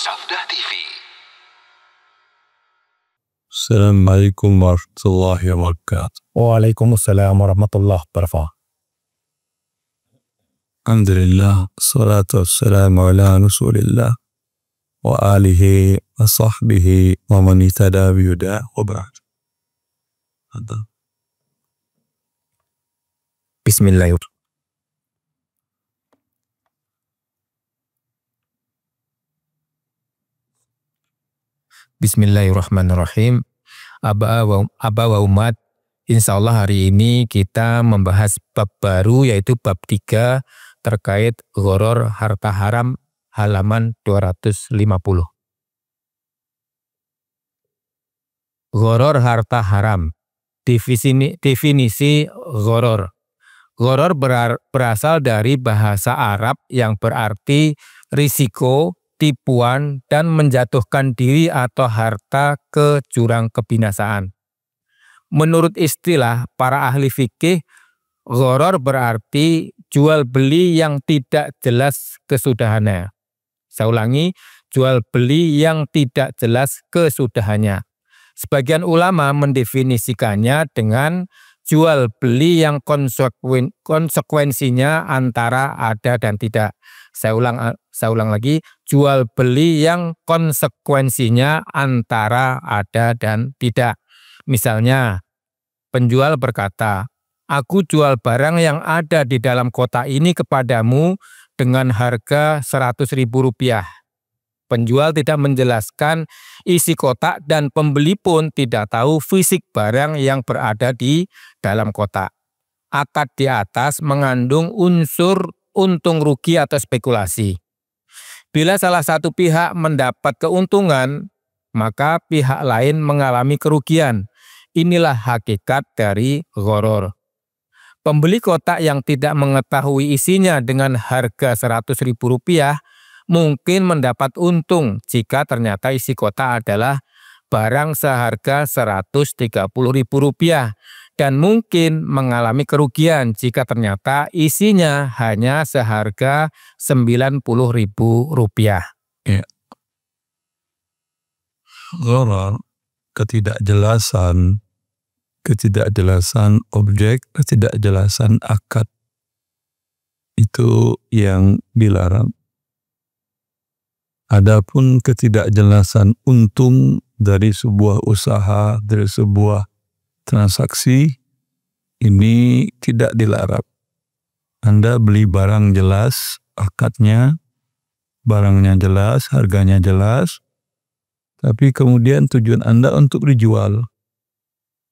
Sabda TV. Assalamualaikum warahmatullahi wabarakatuh. Waalaikumsalam warahmatullahi wabarakatuh. Alhamdulillah, salatu wassalamu ala rasulillah wa alihi wa sahbihi wa man ittaba bihuda wa ba'd. Bismillahirrahmanirrahim. Bismillahirrahmanirrahim. Aba wa umat, insya Allah hari ini kita membahas bab baru, yaitu bab 3 terkait gharar harta haram, halaman 250. Gharar harta haram. Definisi gharar. Gharar berasal dari bahasa Arab yang berarti risiko, tipuan, dan menjatuhkan diri atau harta ke jurang kebinasaan. Menurut istilah para ahli fikih, gharar berarti jual beli yang tidak jelas kesudahannya. Saya ulangi, jual beli yang tidak jelas kesudahannya. Sebagian ulama mendefinisikannya dengan jual beli yang konsekuensinya antara ada dan tidak. Saya ulang lagi, jual beli yang konsekuensinya antara ada dan tidak. Misalnya, penjual berkata, "Aku jual barang yang ada di dalam kotak ini kepadamu dengan harga Rp100.000. Penjual tidak menjelaskan isi kotak dan pembeli pun tidak tahu fisik barang yang berada di dalam kotak. Akad di atas mengandung unsur untung rugi atau spekulasi. Bila salah satu pihak mendapat keuntungan, maka pihak lain mengalami kerugian. Inilah hakikat dari gharar. Pembeli kotak yang tidak mengetahui isinya dengan harga Rp100.000 mungkin mendapat untung jika ternyata isi kotak adalah barang seharga Rp130.000 dan mungkin mengalami kerugian jika ternyata isinya hanya seharga Rp90.000. Ya. Gharar, ketidakjelasan objek, ketidakjelasan akad, itu yang dilarang. Adapun ketidakjelasan untung dari sebuah usaha, dari sebuah transaksi, ini tidak dilarang. Anda beli barang jelas, akadnya, barangnya jelas, harganya jelas, tapi kemudian tujuan Anda untuk dijual.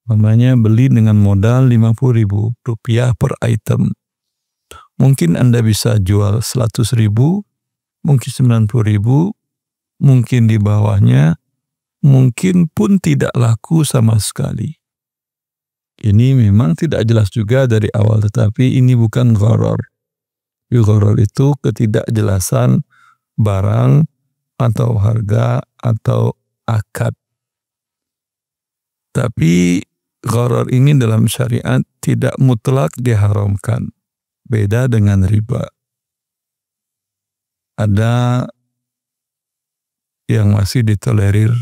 Namanya beli dengan modal Rp50.000 per item. Mungkin Anda bisa jual Rp100.000, mungkin Rp90.000, mungkin di bawahnya, mungkin pun tidak laku sama sekali. Ini memang tidak jelas juga dari awal, tetapi ini bukan gharar. Gharar itu ketidakjelasan barang atau harga atau akad. Tapi gharar ini dalam syariat tidak mutlak diharamkan. Beda dengan riba. Ada yang masih ditolerir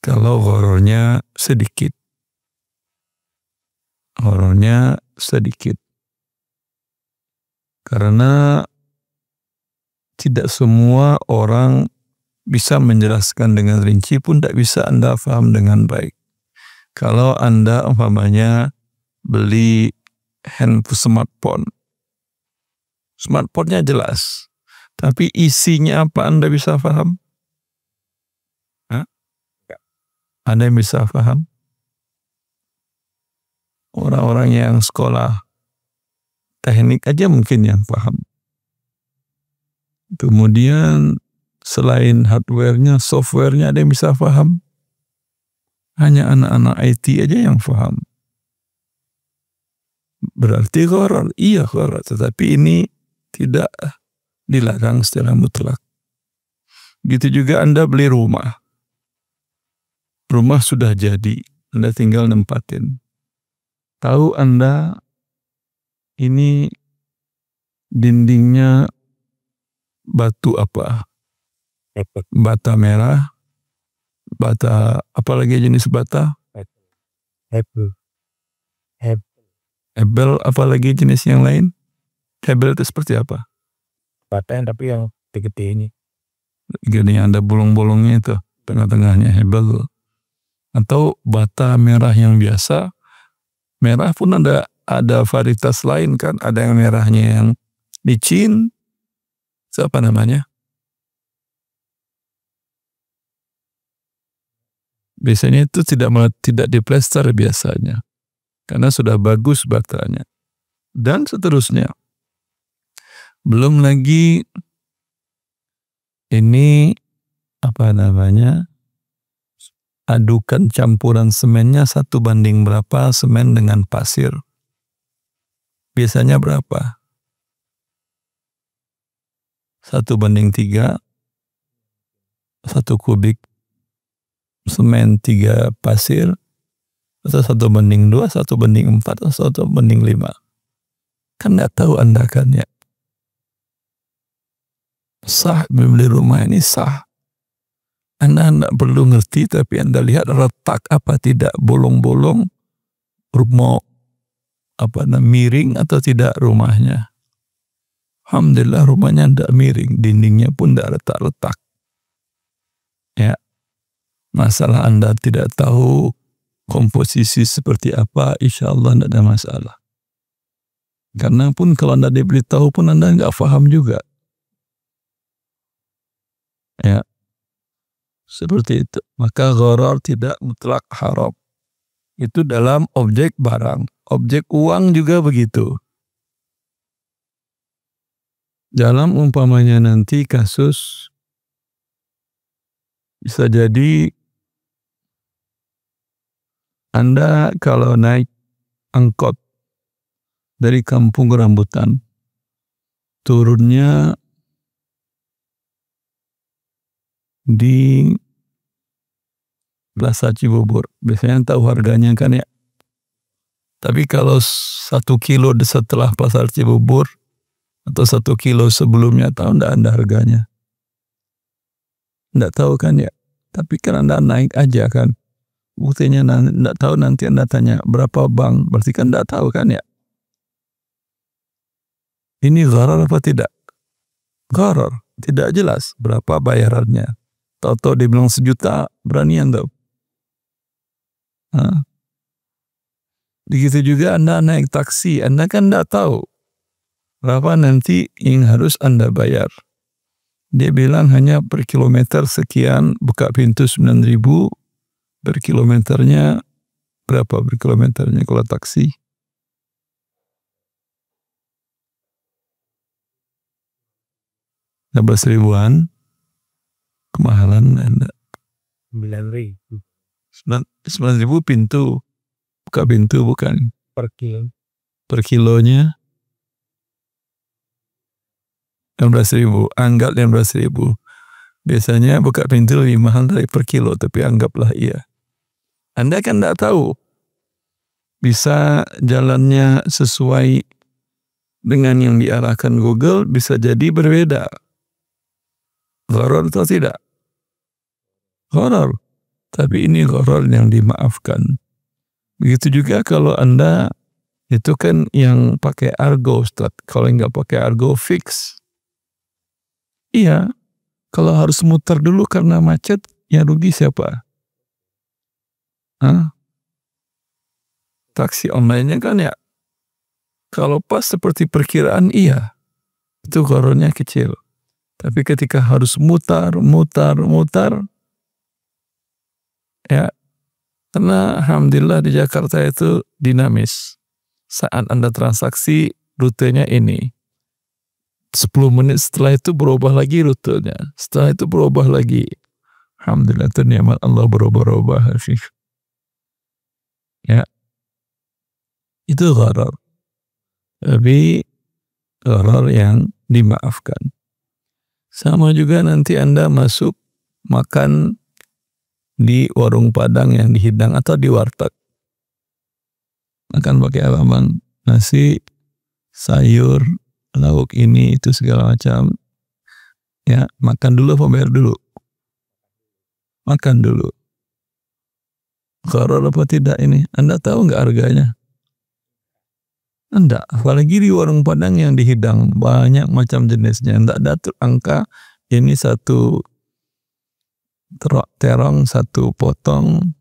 kalau ghararnya sedikit. Ghararnya sedikit. Karena tidak semua orang bisa menjelaskan dengan rinci pun tidak bisa Anda paham dengan baik. Kalau Anda umpamanya beli smartphone, smartphone-nya jelas, tapi isinya apa Anda bisa paham? Anda bisa paham? Orang-orang yang sekolah teknik aja mungkin yang paham. Kemudian selain hardware-nya, software-nya ada yang bisa paham? Hanya anak-anak IT aja yang paham. Berarti gharar, iya gharar, tetapi ini tidak dilarang secara mutlak. Gitu juga Anda beli rumah. Rumah sudah jadi, Anda tinggal nempatin. Tahu Anda ini dindingnya batu apa? Bata merah, bata apalagi jenis bata? Hebel, apalagi jenis yang lain? Hebel itu seperti apa? Bata yang tapi yang gede ini. Gini ada bolong-bolongnya itu, tengah-tengahnya hebel. Atau bata merah yang biasa. Merah pun ada varietas lain kan, ada yang merahnya yang licin, siapa namanya? Biasanya itu tidak diplester biasanya, karena sudah bagus batanya. Dan seterusnya. Belum lagi ini apa namanya? Adukan campuran semennya 1 banding berapa semen dengan pasir. Biasanya berapa? 1 banding 3, 1 kubik semen 3 pasir, atau 1 banding 2, 1 banding 4, atau 1 banding 5. Kan nggak tahu Anda kan ya. Sah membeli rumah ini sah. Anda tidak perlu ngerti, tapi Anda lihat retak apa tidak, bolong-bolong, rumah miring atau tidak rumahnya. Alhamdulillah rumahnya tidak miring, dindingnya pun tidak retak-retak. Ya, masalah Anda tidak tahu komposisi seperti apa, insya Allah tidak ada masalah. Karena pun kalau Anda diberitahu pun Anda nggak paham juga. Ya. Seperti itu. Maka gharar tidak mutlak haram. Itu dalam objek barang. Objek uang juga begitu. Dalam umpamanya nanti kasus bisa jadi Anda kalau naik angkot dari Kampung Rambutan, turunnya di Plaza Cibubur. Biasanya tahu harganya kan ya. Tapi kalau 1 kilo setelah Pasar Cibubur atau 1 kilo sebelumnya tahu enggak Anda harganya? Enggak tahu kan ya. Tapi kan Anda naik aja kan. Buktinya enggak tahu, nanti Anda tanya berapa bang. Berarti kan enggak tahu kan ya. Ini gharar apa tidak? Gharar. Tidak jelas berapa bayarannya. Tahu-tahu dia bilang 1 juta, berani Anda. Begitu juga Anda naik taksi, Anda kan tidak tahu berapa nanti yang harus Anda bayar. Dia bilang hanya per kilometer sekian, buka pintu 9.000, per kilometernya berapa per kilometernya kalau taksi? $16.000-an, kemahalan Anda. 9.000. 9.000 pintu, buka pintu bukan Per kilo. Per kilonya 16.000, anggap 16.000. Biasanya buka pintu lebih mahal dari per kilo, tapi anggaplah iya. Anda kan tidak tahu bisa jalannya sesuai dengan yang diarahkan Google, bisa jadi berbeda. Gharar atau tidak? Gharar. Tapi ini gharar yang dimaafkan. Begitu juga kalau Anda itu kan yang pakai Argo, Ustaz. Kalau nggak pakai Argo, fix. Iya. Kalau harus muter dulu karena macet, yang rugi siapa? Taksi online-nya kan ya. Kalau pas seperti perkiraan, iya. Itu ghararnya kecil. Tapi ketika harus mutar, ya, karena alhamdulillah di Jakarta itu dinamis. Saat Anda transaksi, rutenya ini. 10 menit setelah itu berubah lagi rutenya. Setelah itu berubah lagi. Alhamdulillah itu nikmat Allah berubah-ubah. Ya. Itu gharar. Tapi gharar yang dimaafkan. Sama juga nanti Anda masuk makan di warung Padang yang dihidang atau di warteg. Makan pakai apa bang? Nasi, sayur, lauk ini itu segala macam. Ya, makan dulu apa bayar dulu? makan dulu. Gharar apa tidak ini? Anda tahu nggak harganya? Enggak, apalagi di warung Padang yang dihidang banyak macam jenisnya. Enggak ada angka ini satu terong satu potong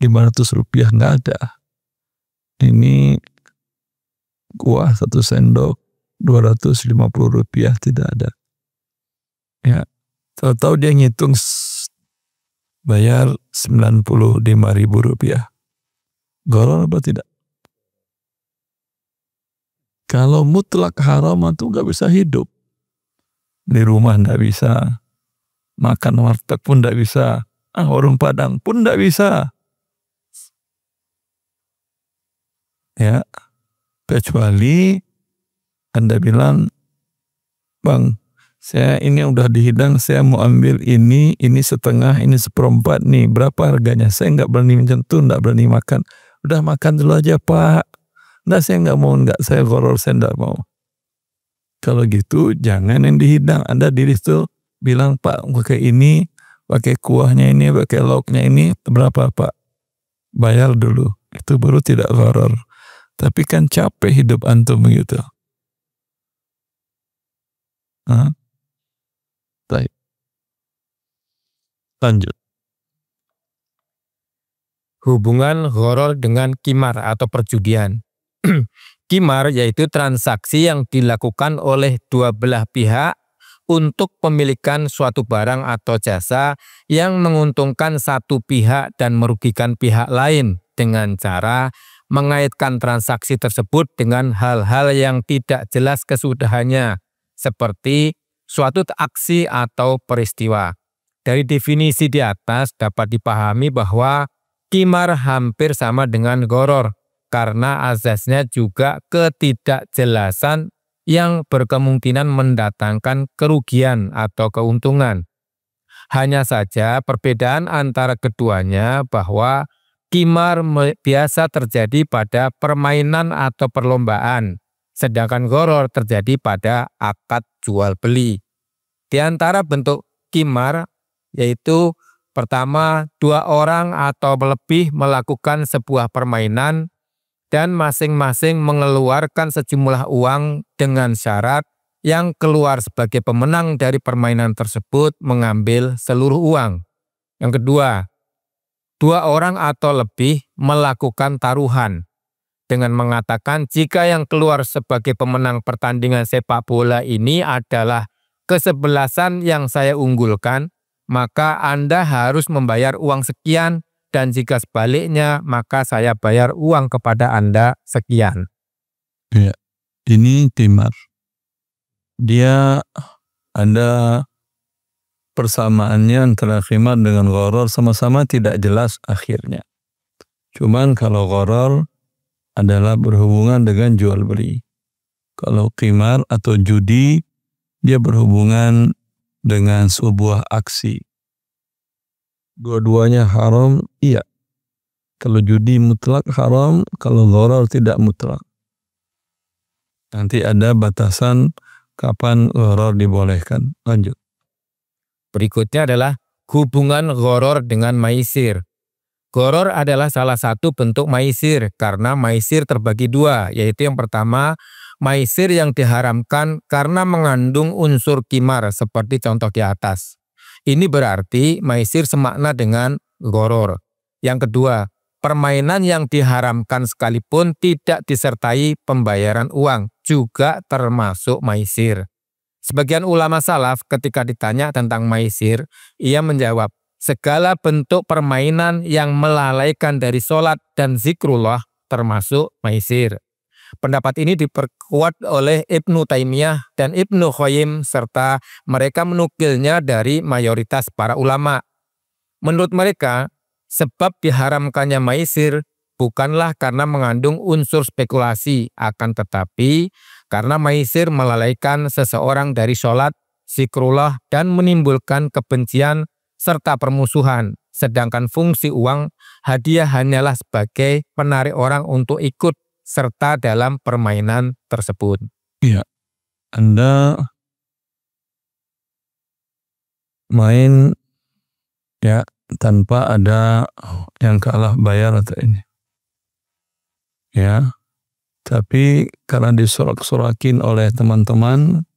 500 rupiah, nggak ada. Ini kuah 1 sendok 250 rupiah, tidak ada. Ya, tahu-tahu dia ngitung bayar 95.000 rupiah. Gharar apa tidak? Kalau mutlak haram itu nggak bisa hidup. Di rumah nggak bisa, makan warteg pun nggak bisa, warung Padang pun nggak bisa. Ya, kecuali Anda bilang, Bang, saya ini udah dihidang, saya mau ambil ini setengah, ini seperempat nih, berapa harganya? Saya nggak berani menyentuh, nggak berani makan. Udah makan dulu aja Pak. Nggak, saya nggak mau, nggak, saya gharar, saya nggak mau. Kalau gitu jangan yang dihidang. Anda diri itu bilang, Pak, pakai ini, pakai kuahnya ini, pakai lauknya ini, berapa Pak? Bayar dulu. Itu baru tidak gharar. Tapi kan capek hidup antum begitu. Baik. Lanjut. Hubungan gharar dengan qimar atau perjudian. Qimar yaitu transaksi yang dilakukan oleh dua belah pihak untuk pemilikan suatu barang atau jasa yang menguntungkan satu pihak dan merugikan pihak lain dengan cara mengaitkan transaksi tersebut dengan hal-hal yang tidak jelas kesudahannya, seperti suatu aksi atau peristiwa. Dari definisi di atas dapat dipahami bahwa qimar hampir sama dengan gharar, karena asasnya juga ketidakjelasan yang berkemungkinan mendatangkan kerugian atau keuntungan. Hanya saja perbedaan antara keduanya bahwa qimar biasa terjadi pada permainan atau perlombaan, sedangkan gharar terjadi pada akad jual beli. Di antara bentuk qimar yaitu pertama, dua orang atau lebih melakukan sebuah permainan dan masing-masing mengeluarkan sejumlah uang dengan syarat yang keluar sebagai pemenang dari permainan tersebut mengambil seluruh uang. Yang kedua, dua orang atau lebih melakukan taruhan dengan mengatakan jika yang keluar sebagai pemenang pertandingan sepak bola ini adalah kesebelasan yang saya unggulkan, maka Anda harus membayar uang sekian, dan jika sebaliknya maka saya bayar uang kepada Anda sekian. Ya, ini qimar. Dia ada persamaannya antara qimar dengan gharar, sama-sama tidak jelas akhirnya. Cuman kalau gharar adalah berhubungan dengan jual beli. Kalau qimar atau judi, dia berhubungan dengan sebuah aksi. Dua-duanya haram, iya. Kalau judi mutlak haram, kalau gharar tidak mutlak. Nanti ada batasan kapan gharar dibolehkan. Lanjut. Berikutnya adalah hubungan gharar dengan maisir. Gharar adalah salah satu bentuk maisir karena maisir terbagi dua, yaitu yang pertama, maisir yang diharamkan karena mengandung unsur qimar seperti contoh di atas. Ini berarti maisir semakna dengan gharar. Yang kedua, permainan yang diharamkan sekalipun tidak disertai pembayaran uang juga termasuk maisir. Sebagian ulama salaf ketika ditanya tentang maisir, ia menjawab, segala bentuk permainan yang melalaikan dari sholat dan zikrullah termasuk maisir. Pendapat ini diperkuat oleh Ibnu Taimiyah dan Ibnu Qayyim serta mereka menukilnya dari mayoritas para ulama. Menurut mereka, sebab diharamkannya maisir bukanlah karena mengandung unsur spekulasi, akan tetapi karena maisir melalaikan seseorang dari sholat, zikrullah, dan menimbulkan kebencian serta permusuhan. Sedangkan fungsi uang hadiah hanyalah sebagai penarik orang untuk ikut serta dalam permainan tersebut. Iya, Anda main Ya, tanpa ada yang kalah bayar atau ini. Ya, tapi karena disorak-sorakin oleh teman-teman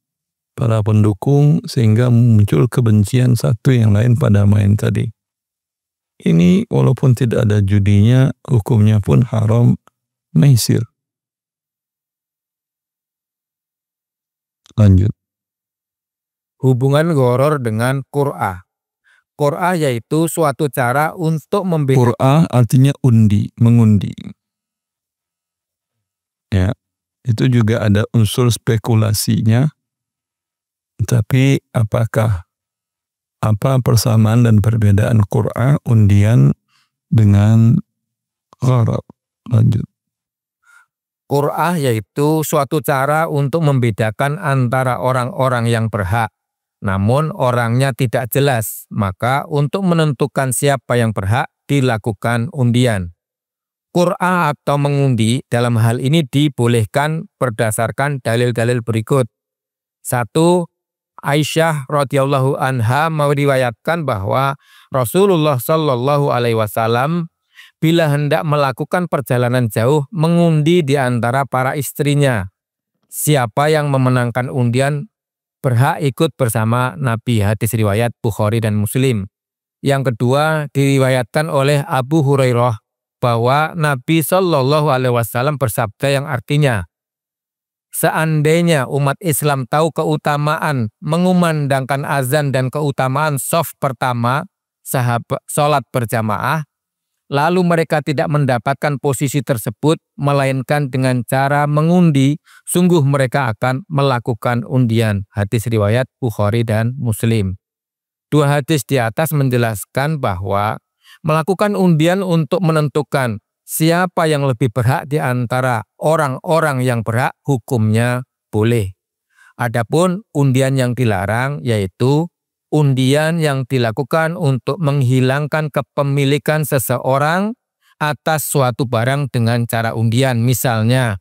para pendukung sehingga muncul kebencian satu yang lain pada main tadi. Ini walaupun tidak ada judinya, hukumnya pun haram maisir. Lanjut. Hubungan gharar dengan qur'ah. Qur'ah yaitu suatu cara untuk membedakan. Qur'ah artinya undi, mengundi. Ya, itu juga ada unsur spekulasinya. Tapi apakah apa persamaan dan perbedaan qur'ah undian dengan gharar? Lanjut. Qur'ah yaitu suatu cara untuk membedakan antara orang-orang yang berhak, namun orangnya tidak jelas. Maka untuk menentukan siapa yang berhak dilakukan undian. Qur'ah atau mengundi dalam hal ini dibolehkan berdasarkan dalil-dalil berikut. 1. Aisyah radhiyallahu anha meriwayatkan bahwa Rasulullah Shallallahu alaihi wasallam bila hendak melakukan perjalanan jauh mengundi di antara para istrinya. Siapa yang memenangkan undian berhak ikut bersama Nabi. Hadis riwayat Bukhari dan Muslim. Yang kedua diriwayatkan oleh Abu Hurairah bahwa Nabi Shallallahu alaihi wasallam bersabda yang artinya, seandainya umat Islam tahu keutamaan mengumandangkan azan dan keutamaan shaf pertama sholat berjamaah, lalu mereka tidak mendapatkan posisi tersebut melainkan dengan cara mengundi, sungguh mereka akan melakukan undian. Hadis riwayat Bukhari dan Muslim. Dua hadis di atas menjelaskan bahwa melakukan undian untuk menentukan siapa yang lebih berhak di antara orang-orang yang berhak hukumnya boleh. Adapun undian yang dilarang yaitu undian yang dilakukan untuk menghilangkan kepemilikan seseorang atas suatu barang dengan cara undian. Misalnya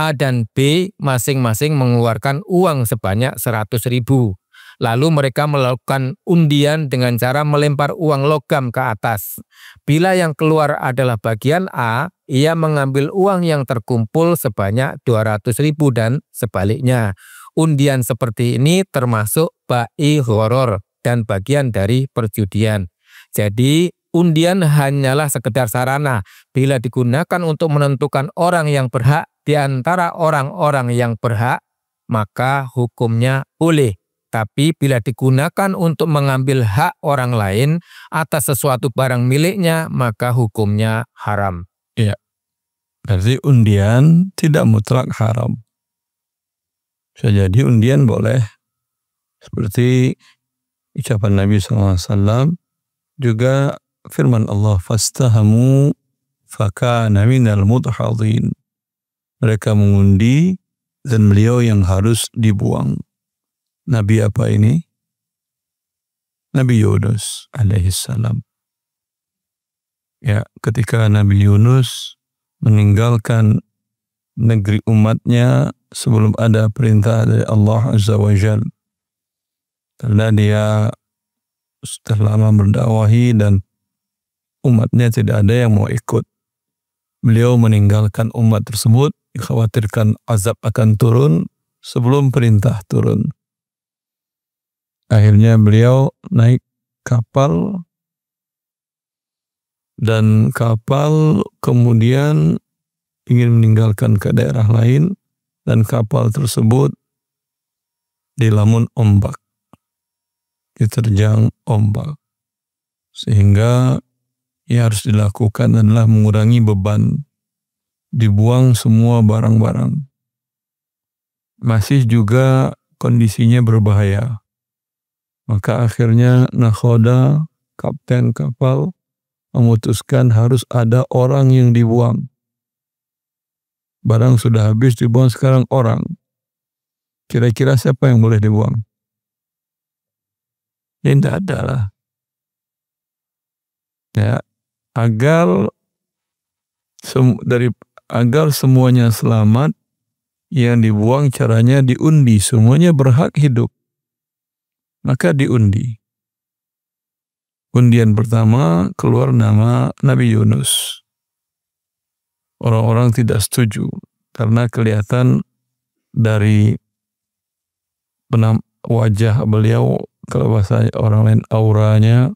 A dan B masing-masing mengeluarkan uang sebanyak 100.000. Lalu mereka melakukan undian dengan cara melempar uang logam ke atas. Bila yang keluar adalah bagian A, ia mengambil uang yang terkumpul sebanyak 200.000 dan sebaliknya. Undian seperti ini termasuk bai gharar dan bagian dari perjudian. Jadi undian hanyalah sekedar sarana. Bila digunakan untuk menentukan orang yang berhak di antara orang-orang yang berhak, maka hukumnya boleh. Tapi bila digunakan untuk mengambil hak orang lain atas sesuatu barang miliknya, maka hukumnya haram. Ya, berarti undian tidak mutlak haram. Bisa jadi undian boleh. Seperti ucapan Nabi SAW, juga firman Allah, fastahamu fakana minal mudhadhin. Mereka mengundi dan beliau yang harus dibuang. Nabi apa ini? Nabi Yunus alaihissalam. Ya, ketika Nabi Yunus meninggalkan negeri umatnya sebelum ada perintah dari Allah Azza wa Jalla. Karena dia sudah lama berdakwahi dan umatnya tidak ada yang mau ikut. Beliau meninggalkan umat tersebut, dikhawatirkan azab akan turun sebelum perintah turun. Akhirnya beliau naik kapal dan kapal kemudian ingin meninggalkan ke daerah lain dan kapal tersebut dilamun ombak, diterjang ombak, sehingga yang harus dilakukan adalah mengurangi beban, dibuang semua barang-barang. Masih juga kondisinya berbahaya. Maka akhirnya nakhoda, kapten kapal, memutuskan harus ada orang yang dibuang. Barang sudah habis dibuang, sekarang orang. Kira-kira siapa yang boleh dibuang? Ya tidak ada lah. Ya, agar semuanya selamat, yang dibuang caranya diundi. Semuanya berhak hidup. Maka diundi. Undian pertama keluar nama Nabi Yunus. Orang-orang tidak setuju karena kelihatan dari wajah beliau, kalau bahasa orang lain auranya,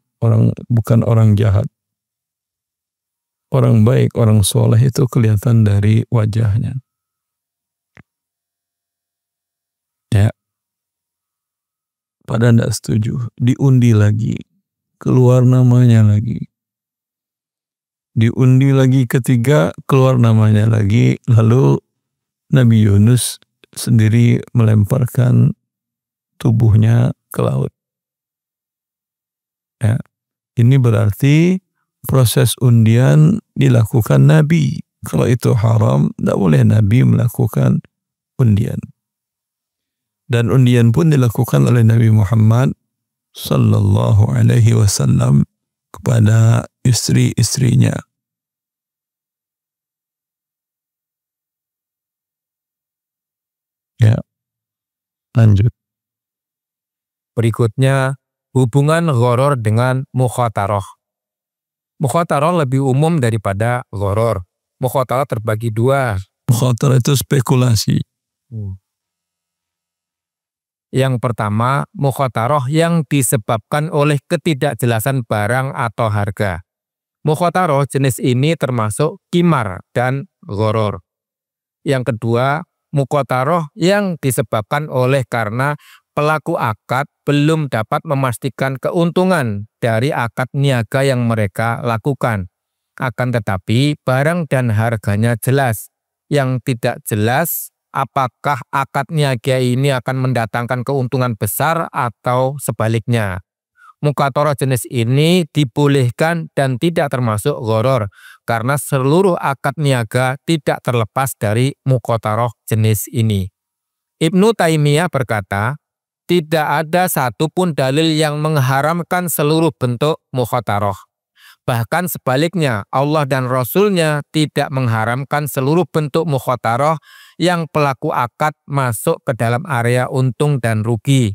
bukan orang jahat. Orang baik, orang soleh itu kelihatan dari wajahnya. Ya. Pada tidak setuju, diundi lagi, keluar namanya lagi. Diundi lagi ketiga, keluar namanya lagi, lalu Nabi Yunus sendiri melemparkan tubuhnya ke laut. Ya. Ini berarti proses undian dilakukan Nabi. Kalau itu haram, tidak boleh Nabi melakukan undian. Dan undian pun dilakukan oleh Nabi Muhammad sallallahu alaihi wasallam kepada istri-istrinya. Ya, lanjut. Berikutnya, hubungan gharar dengan mukhatarah. Mukhatarah lebih umum daripada gharar. Mukhatarah terbagi dua. Mukhatarah itu spekulasi. Yang pertama, mukhatarah yang disebabkan oleh ketidakjelasan barang atau harga. Mukhatarah jenis ini termasuk qimar dan gharar. Yang kedua, mukhatarah yang disebabkan oleh karena pelaku akad belum dapat memastikan keuntungan dari akad niaga yang mereka lakukan. Akan tetapi barang dan harganya jelas. Yang tidak jelas apakah akad niaga ini akan mendatangkan keuntungan besar atau sebaliknya. Mukhatarah jenis ini dibolehkan dan tidak termasuk gharar karena seluruh akad niaga tidak terlepas dari mukhatarah jenis ini. Ibnu Taimiyah berkata, tidak ada satupun dalil yang mengharamkan seluruh bentuk mukhatarah. Bahkan sebaliknya, Allah dan Rasul-Nya tidak mengharamkan seluruh bentuk mukhatarah yang pelaku akad masuk ke dalam area untung dan rugi.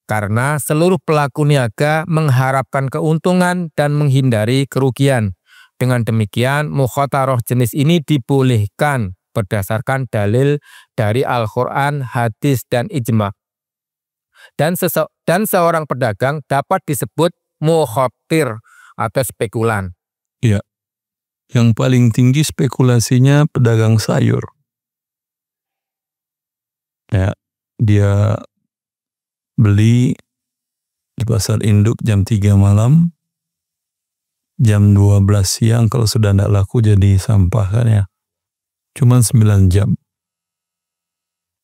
Karena seluruh pelaku niaga mengharapkan keuntungan dan menghindari kerugian. Dengan demikian, mukhatarah jenis ini dibolehkan berdasarkan dalil dari Al-Quran, hadis, dan ijma'. Dan seorang pedagang dapat disebut mukhatir atau spekulan. Ya. Yang paling tinggi spekulasinya pedagang sayur. Ya, dia beli di pasar induk jam 3 malam, jam 12 siang kalau sudah tidak laku jadi sampah kan ya. Cuman 9 jam.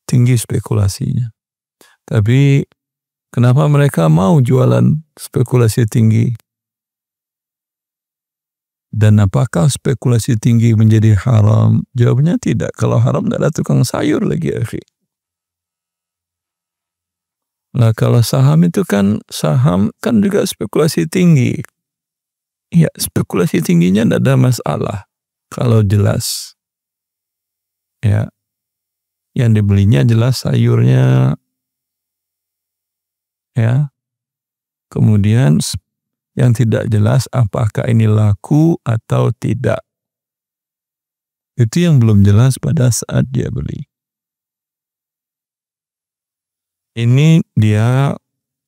Tinggi spekulasinya. Tapi kenapa mereka mau jualan spekulasi tinggi? Dan apakah spekulasi tinggi menjadi haram? Jawabnya tidak. Kalau haram tidak ada tukang sayur lagi, akhi. Nah, kalau saham itu kan juga spekulasi tinggi. Ya, spekulasi tingginya tidak ada masalah. Kalau jelas. Ya. Yang dibelinya jelas sayurnya. Ya. Kemudian yang tidak jelas apakah ini laku atau tidak. Itu yang belum jelas pada saat dia beli. Ini dia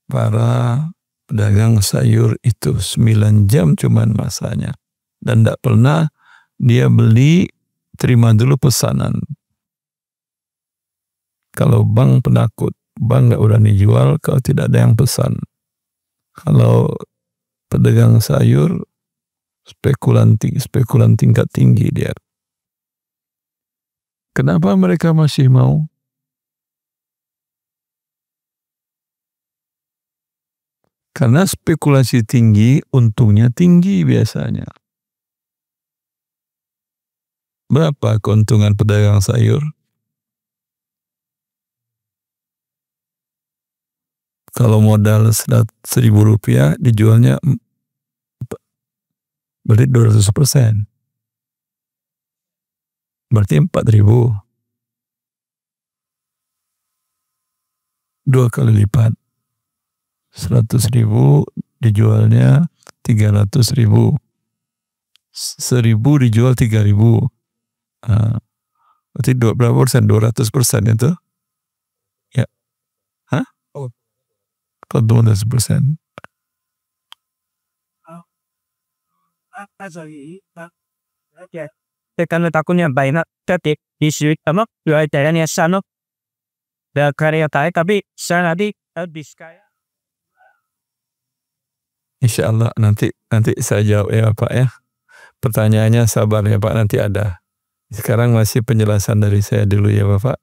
para pedagang sayur itu 9 jam cuman masanya. Dan tidak pernah dia beli, terima dulu pesanan. Kalau bank penakut, bank nggak berani jual kalau tidak ada yang pesan. Kalau pedagang sayur, spekulan tingkat tinggi dia. Kenapa mereka masih mau? Karena spekulasi tinggi, untungnya tinggi biasanya. Berapa keuntungan pedagang sayur? Kalau modal 1.000 rupiah, dijualnya berarti 200%. Berarti 4.000. 2 kali lipat. 100.000 dijualnya 300.000. 1.000 dijual 3.000. Berarti berapa persen? 200% itu? Ya. Hah? Kok 200%? Karena takutnya banyak tapi isu apa jualannya sana dan karya tapi saya nanti habis kaya. Insya Allah nanti saya jawab ya Pak ya. Pertanyaannya sabar ya Pak, nanti ada. Sekarang masih penjelasan dari saya dulu ya Bapak.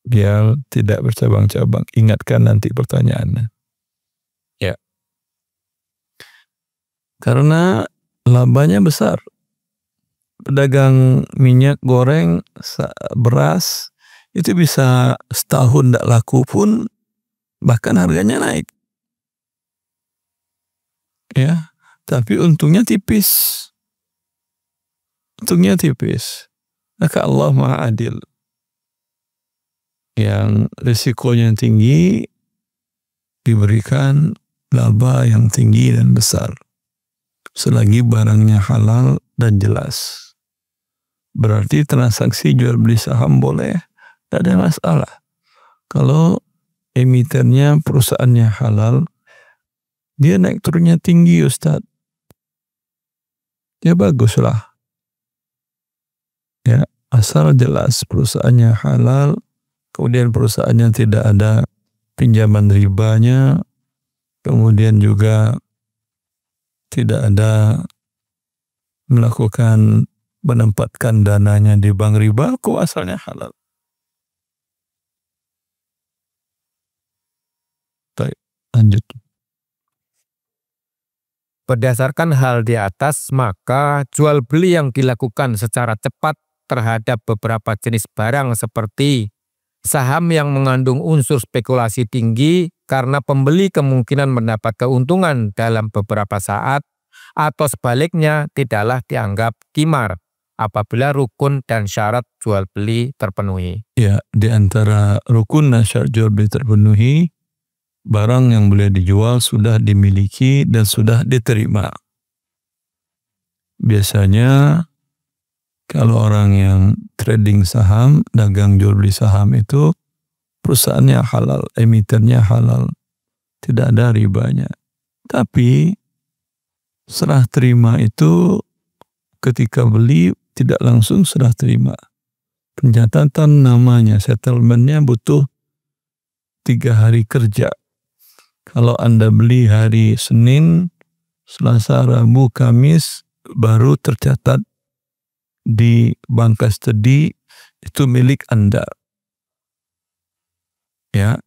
Biar tidak bercabang-cabang. Ingatkan nanti pertanyaannya. Ya. Karena labanya besar. Pedagang minyak goreng, beras, itu bisa setahun tidak laku pun bahkan harganya naik. Ya, tapi untungnya tipis. Untungnya tipis. Maka Allah Maha Adil. Yang risikonya tinggi diberikan laba yang tinggi dan besar. Selagi barangnya halal dan jelas. Berarti transaksi jual beli saham boleh, tidak ada masalah. Kalau emitennya perusahaannya halal, dia naik turunnya tinggi Ustaz. Ya baguslah. Ya, asal jelas perusahaannya halal, kemudian perusahaannya tidak ada pinjaman ribanya, kemudian juga tidak ada menempatkan dananya di bank riba, kok asalnya halal. Baik, lanjut. Berdasarkan hal di atas, maka jual beli yang dilakukan secara cepat terhadap beberapa jenis barang seperti saham yang mengandung unsur spekulasi tinggi karena pembeli kemungkinan mendapat keuntungan dalam beberapa saat, atau sebaliknya tidaklah dianggap qimar apabila rukun dan syarat jual beli terpenuhi. Ya, di antara rukun dan syarat jual beli terpenuhi, barang yang boleh dijual sudah dimiliki dan sudah diterima. Biasanya kalau orang yang trading saham, dagang jual beli saham itu perusahaannya halal, emitennya halal, tidak ada ribanya. Tapi serah terima itu ketika beli tidak langsung serah terima. Pencatatan namanya, settlementnya butuh 3 hari kerja. Kalau Anda beli hari Senin, Selasa, Rabu, Kamis, baru tercatat di bank custody, itu milik Anda. Ya,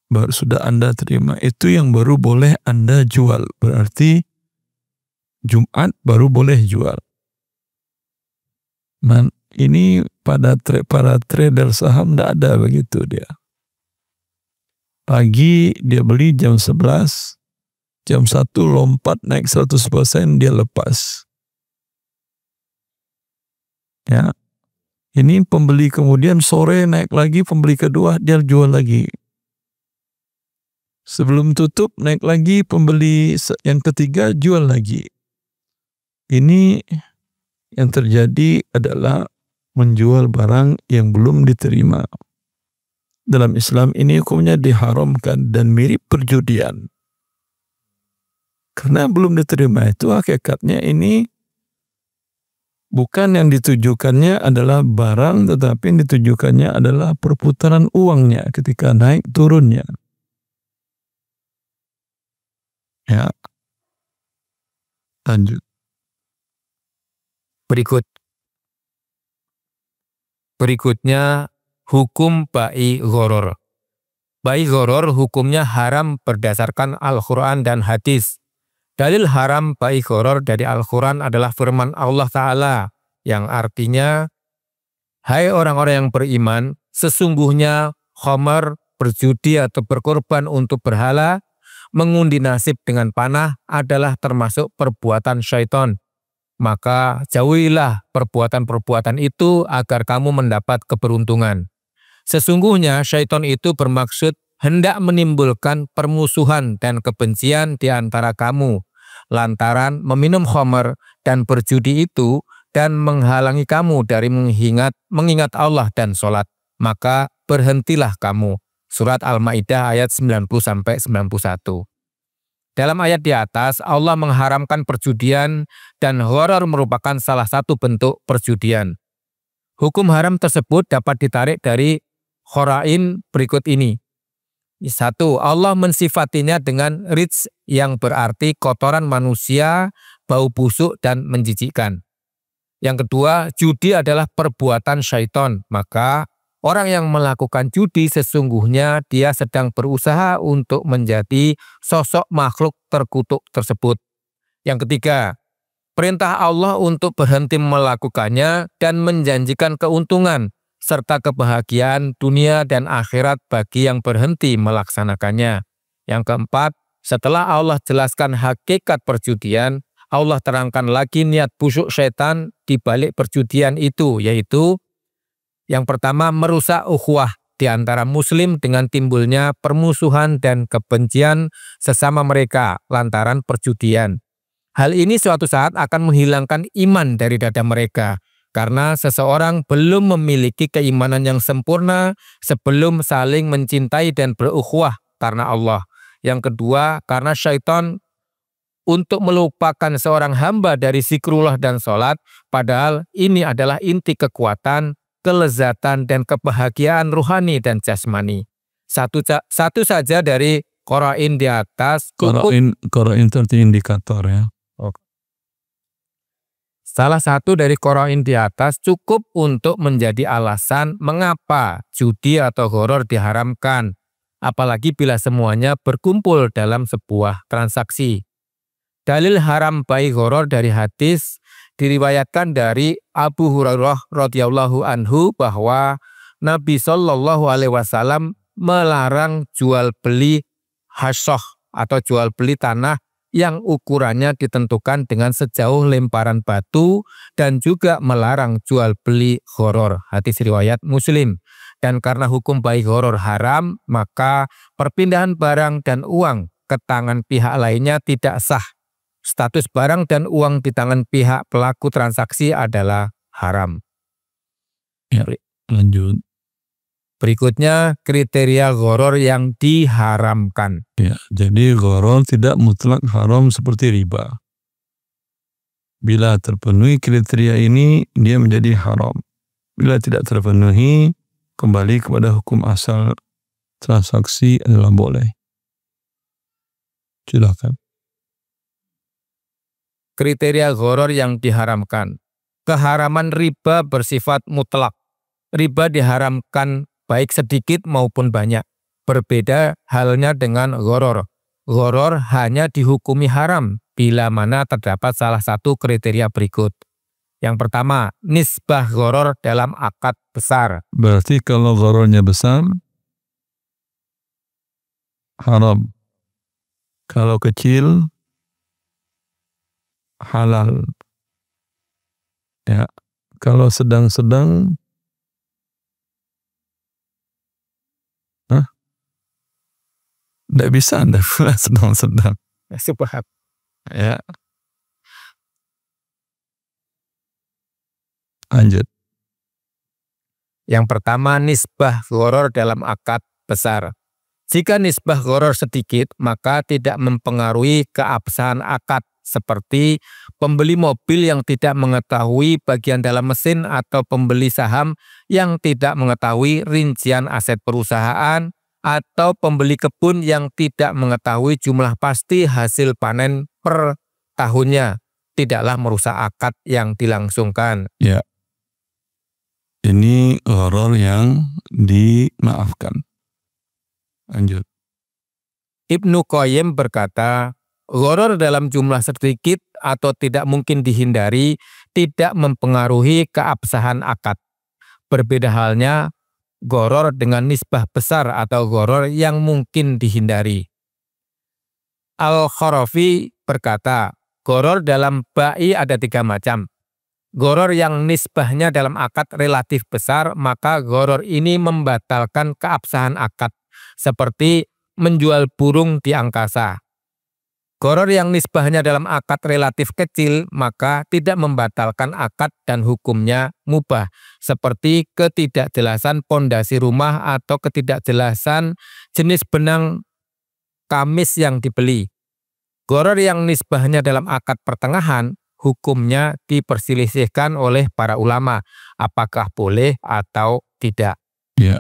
baru sudah Anda terima. Itu yang baru boleh Anda jual. Berarti Jumat baru boleh jual. Ini pada para trader saham tidak ada begitu dia. Pagi dia beli jam 11, jam 1 lompat naik 100% dia lepas. Ya, ini pembeli kemudian sore naik lagi, pembeli kedua dia jual lagi. Sebelum tutup naik lagi, pembeli yang ketiga jual lagi. Ini yang terjadi adalah menjual barang yang belum diterima. Dalam Islam ini hukumnya diharamkan dan mirip perjudian. Karena belum diterima itu hakikatnya ini bukan yang ditujukannya adalah barang, tetapi yang ditujukannya adalah perputaran uangnya ketika naik turunnya. Ya. Lanjut. Berikutnya, hukum bai ghoror. Bai ghoror hukumnya haram berdasarkan Al-Quran dan hadis. Dalil haram bai ghoror dari Al-Quran adalah firman Allah Ta'ala yang artinya, hai orang-orang yang beriman, sesungguhnya khamar, berjudi atau berkorban untuk berhala, mengundi nasib dengan panah adalah termasuk perbuatan syaitan. Maka jauhilah perbuatan-perbuatan itu agar kamu mendapat keberuntungan. Sesungguhnya syaitan itu bermaksud hendak menimbulkan permusuhan dan kebencian di antara kamu, lantaran meminum khamr dan berjudi itu dan menghalangi kamu dari mengingat Allah dan sholat, maka berhentilah kamu. Surat Al-Maidah ayat 90-91. Dalam ayat di atas, Allah mengharamkan perjudian dan gharar merupakan salah satu bentuk perjudian. Hukum haram tersebut dapat ditarik dari khora'in berikut ini. 1. Allah mensifatinya dengan rijs yang berarti kotoran manusia, bau busuk dan menjijikkan. Yang kedua, judi adalah perbuatan syaitan, maka orang yang melakukan judi sesungguhnya dia sedang berusaha untuk menjadi sosok makhluk terkutuk tersebut. Yang ketiga, perintah Allah untuk berhenti melakukannya dan menjanjikan keuntungan serta kebahagiaan dunia dan akhirat bagi yang berhenti melaksanakannya. Yang keempat, setelah Allah jelaskan hakikat perjudian, Allah terangkan lagi niat busuk setan di balik perjudian itu, yaitu yang pertama, merusak ukhuwah di antara muslim dengan timbulnya permusuhan dan kebencian sesama mereka lantaran perjudian. Hal ini suatu saat akan menghilangkan iman dari dada mereka, karena seseorang belum memiliki keimanan yang sempurna sebelum saling mencintai dan berukhuwah karena Allah. Yang kedua, karena syaitan untuk melupakan seorang hamba dari zikrullah dan sholat, padahal ini adalah inti kekuatan, kelezatan, dan kebahagiaan rohani dan jasmani. Satu saja dari qarain di atas cukup. Qarain itu indikator ya. Salah satu dari qarain di atas cukup untuk menjadi alasan mengapa judi atau gharar diharamkan, apalagi bila semuanya berkumpul dalam sebuah transaksi. Dalil haram bai gharar dari hadis diriwayatkan dari Abu Hurairah radhiyallahu anhu bahwa Nabi Shallallahu alaihi wasallam melarang jual beli hasyah atau jual beli tanah yang ukurannya ditentukan dengan sejauh lemparan batu, dan juga melarang jual beli gharar. Hadis riwayat Muslim. Dan karena hukum bai gharar haram, maka perpindahan barang dan uang ke tangan pihak lainnya tidak sah. Status barang dan uang di tangan pihak pelaku transaksi adalah haram. Ya, lanjut. Berikutnya kriteria gharar yang diharamkan. Ya, jadi gharar tidak mutlak haram seperti riba. Bila terpenuhi kriteria ini, dia menjadi haram. Bila tidak terpenuhi, kembali kepada hukum asal transaksi adalah boleh. Silakan. Kriteria gharar yang diharamkan. Keharaman riba bersifat mutlak. Riba diharamkan baik sedikit maupun banyak. Berbeda halnya dengan gharar. Gharar hanya dihukumi haram bila mana terdapat salah satu kriteria berikut. Yang pertama, nisbah gharar dalam akad besar. Berarti kalau ghararnya besar, haram. Kalau kecil, halal. Ya, kalau sedang-sedang, tidak bisa Anda sedang-sedang. Subhat. Ya. Lanjut. Yang pertama, nisbah gharar dalam akad besar. Jika nisbah gharar sedikit, maka tidak mempengaruhi keabsahan akad, seperti pembeli mobil yang tidak mengetahui bagian dalam mesin atau pembeli saham yang tidak mengetahui rincian aset perusahaan, atau pembeli kebun yang tidak mengetahui jumlah pasti hasil panen per tahunnya. Tidaklah merusak akad yang dilangsungkan. Ya. Ini gharar yang dimaafkan. Lanjut. Ibnu Qayyim berkata, gharar dalam jumlah sedikit atau tidak mungkin dihindari tidak mempengaruhi keabsahan akad. Berbeda halnya gharar dengan nisbah besar atau gharar yang mungkin dihindari. Al-Kharafi berkata, gharar dalam bai ada 3 macam. Gharar yang nisbahnya dalam akad relatif besar, maka gharar ini membatalkan keabsahan akad, seperti menjual burung di angkasa. Gharar yang nisbahnya dalam akad relatif kecil maka tidak membatalkan akad dan hukumnya mubah, seperti ketidakjelasan pondasi rumah atau ketidakjelasan jenis benang kamis yang dibeli. Gharar yang nisbahnya dalam akad pertengahan hukumnya diperselisihkan oleh para ulama, apakah boleh atau tidak. Ya.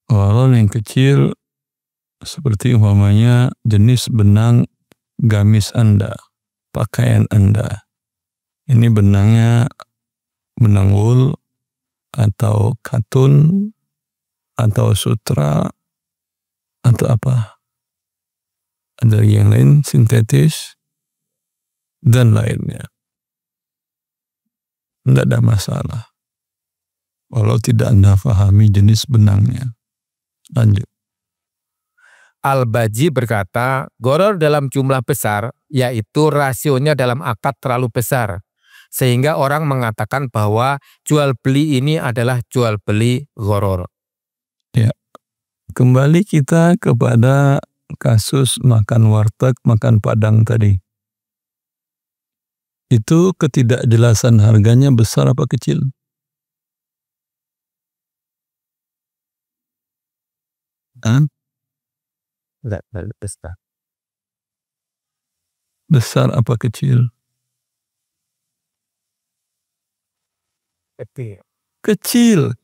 Gharar yang kecil seperti umpamanya jenis benang gamis Anda, pakaian Anda. Ini benangnya benang wool atau katun atau sutra atau apa. Ada yang lain sintetis dan lainnya. Tidak ada masalah. Walau tidak Anda pahami jenis benangnya. Lanjut. Al-Baji berkata, gharar dalam jumlah besar, yaitu rasionya dalam akad terlalu besar, sehingga orang mengatakan bahwa jual beli ini adalah jual beli gharar. Ya, kembali kita kepada kasus makan warteg, makan padang tadi. Itu ketidakjelasan harganya besar apa kecil? Besar apa kecil? Kecil.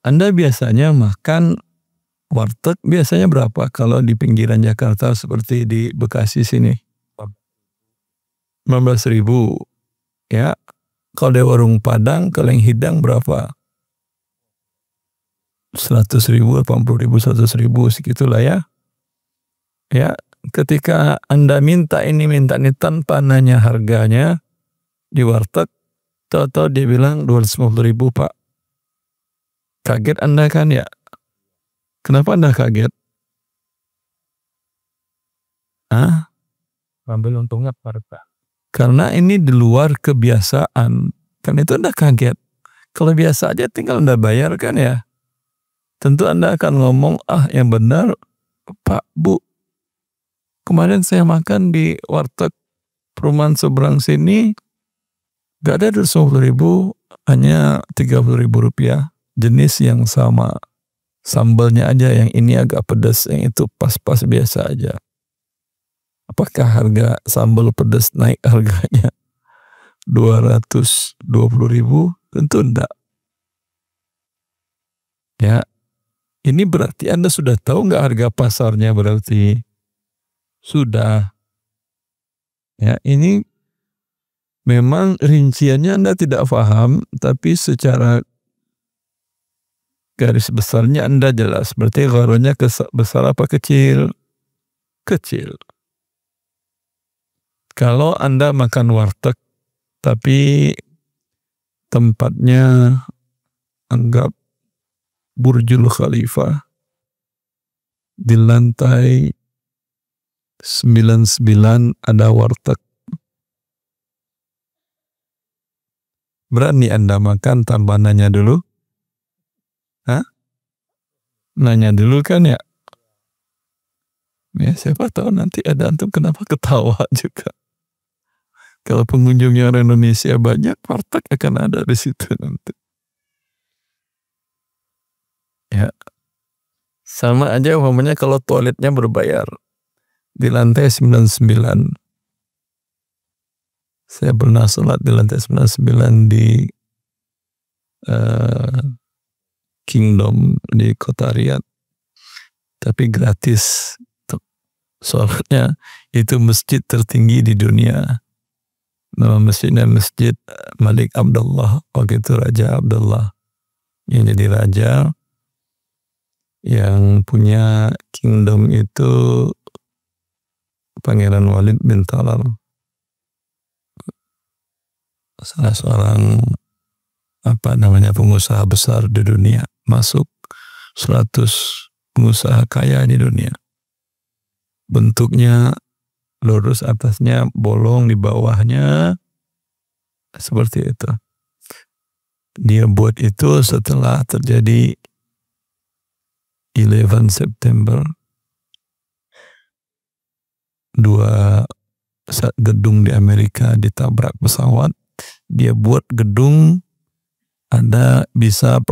Anda biasanya makan warteg biasanya berapa kalau di pinggiran Jakarta seperti di Bekasi sini? 15.000. Ya. Kalau di warung Padang, kalau yang hidang berapa? 100.000, 80.000, 100.000, segitulah ya. Ya, ketika Anda minta ini tanpa nanya harganya di warteg, tahu-tahu dia bilang 250.000 Pak. Kaget Anda kan ya? Kenapa Anda kaget? Ambil untungnya Pak. Karena ini di luar kebiasaan. Kan itu Anda kaget. Kalau biasa aja tinggal Anda bayar kan ya. Tentu Anda akan ngomong, yang benar Pak, Bu. Kemarin saya makan di warteg perumahan seberang sini, gak ada 250.000, hanya 30.000 rupiah. Jenis yang sama. Sambalnya aja, yang ini agak pedas, yang itu pas-pas biasa aja. Apakah harga sambal pedas naik harganya 220.000? Tentu enggak. Ya, ini berarti Anda sudah tahu nggak harga pasarnya berarti? Sudah. Ya, ini memang rinciannya Anda tidak paham, tapi secara garis besarnya Anda jelas. Berarti gharanya besar apa kecil? Kecil. Kalau Anda makan warteg, tapi tempatnya anggap Burjul Khalifah, di lantai 99 ada warteg. Berani Anda makan tanpa nanya dulu? Nanya dulu kan ya? Ya siapa tahu nanti ada antum kenapa ketawa juga. Kalau pengunjungnya orang Indonesia banyak, warteg akan ada di situ nanti. Ya. Sama aja umpamanya kalau toiletnya berbayar. Di lantai 99. Saya pernah sholat di lantai 99 di Kingdom di Kota Riyadh. Tapi gratis. Sholatnya itu masjid tertinggi di dunia. Nama masjidnya Masjid Malik Abdullah. Waktu itu Raja Abdullah yang jadi raja, yang punya kingdom itu Pangeran Walid bin Talal, salah seorang pengusaha besar di dunia, masuk 100 pengusaha kaya di dunia. Bentuknya lurus, atasnya bolong, di bawahnya seperti itu. Dia buat itu setelah terjadi 11 September dua gedung di Amerika ditabrak pesawat, dia buat gedung ada bisa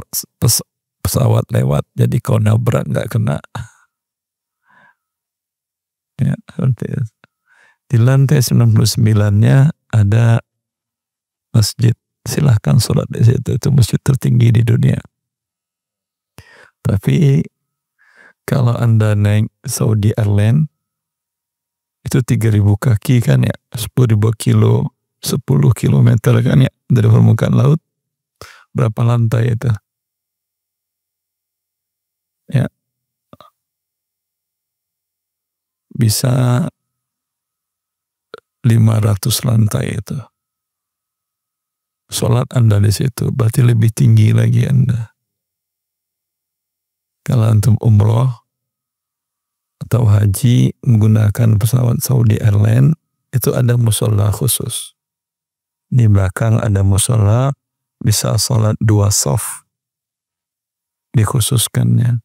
pesawat lewat, jadi kalau nabrak nggak kena. Ya, seperti itu. Di lantai 99-nya ada masjid. Silahkan sholat di situ. Itu masjid tertinggi di dunia. Tapi kalau Anda naik Saudi Airlines itu 3.000 kaki kan ya, 10.000 kilo, 10 kilometer kan ya dari permukaan laut. Berapa lantai itu? Ya. Bisa 500 lantai itu. Sholat Anda di situ, berarti lebih tinggi lagi Anda. Kalau antum umroh atau haji menggunakan pesawat Saudi Airlines, itu ada musola khusus. Di belakang ada musola, bisa sholat 2 shaf. Dikhususkannya.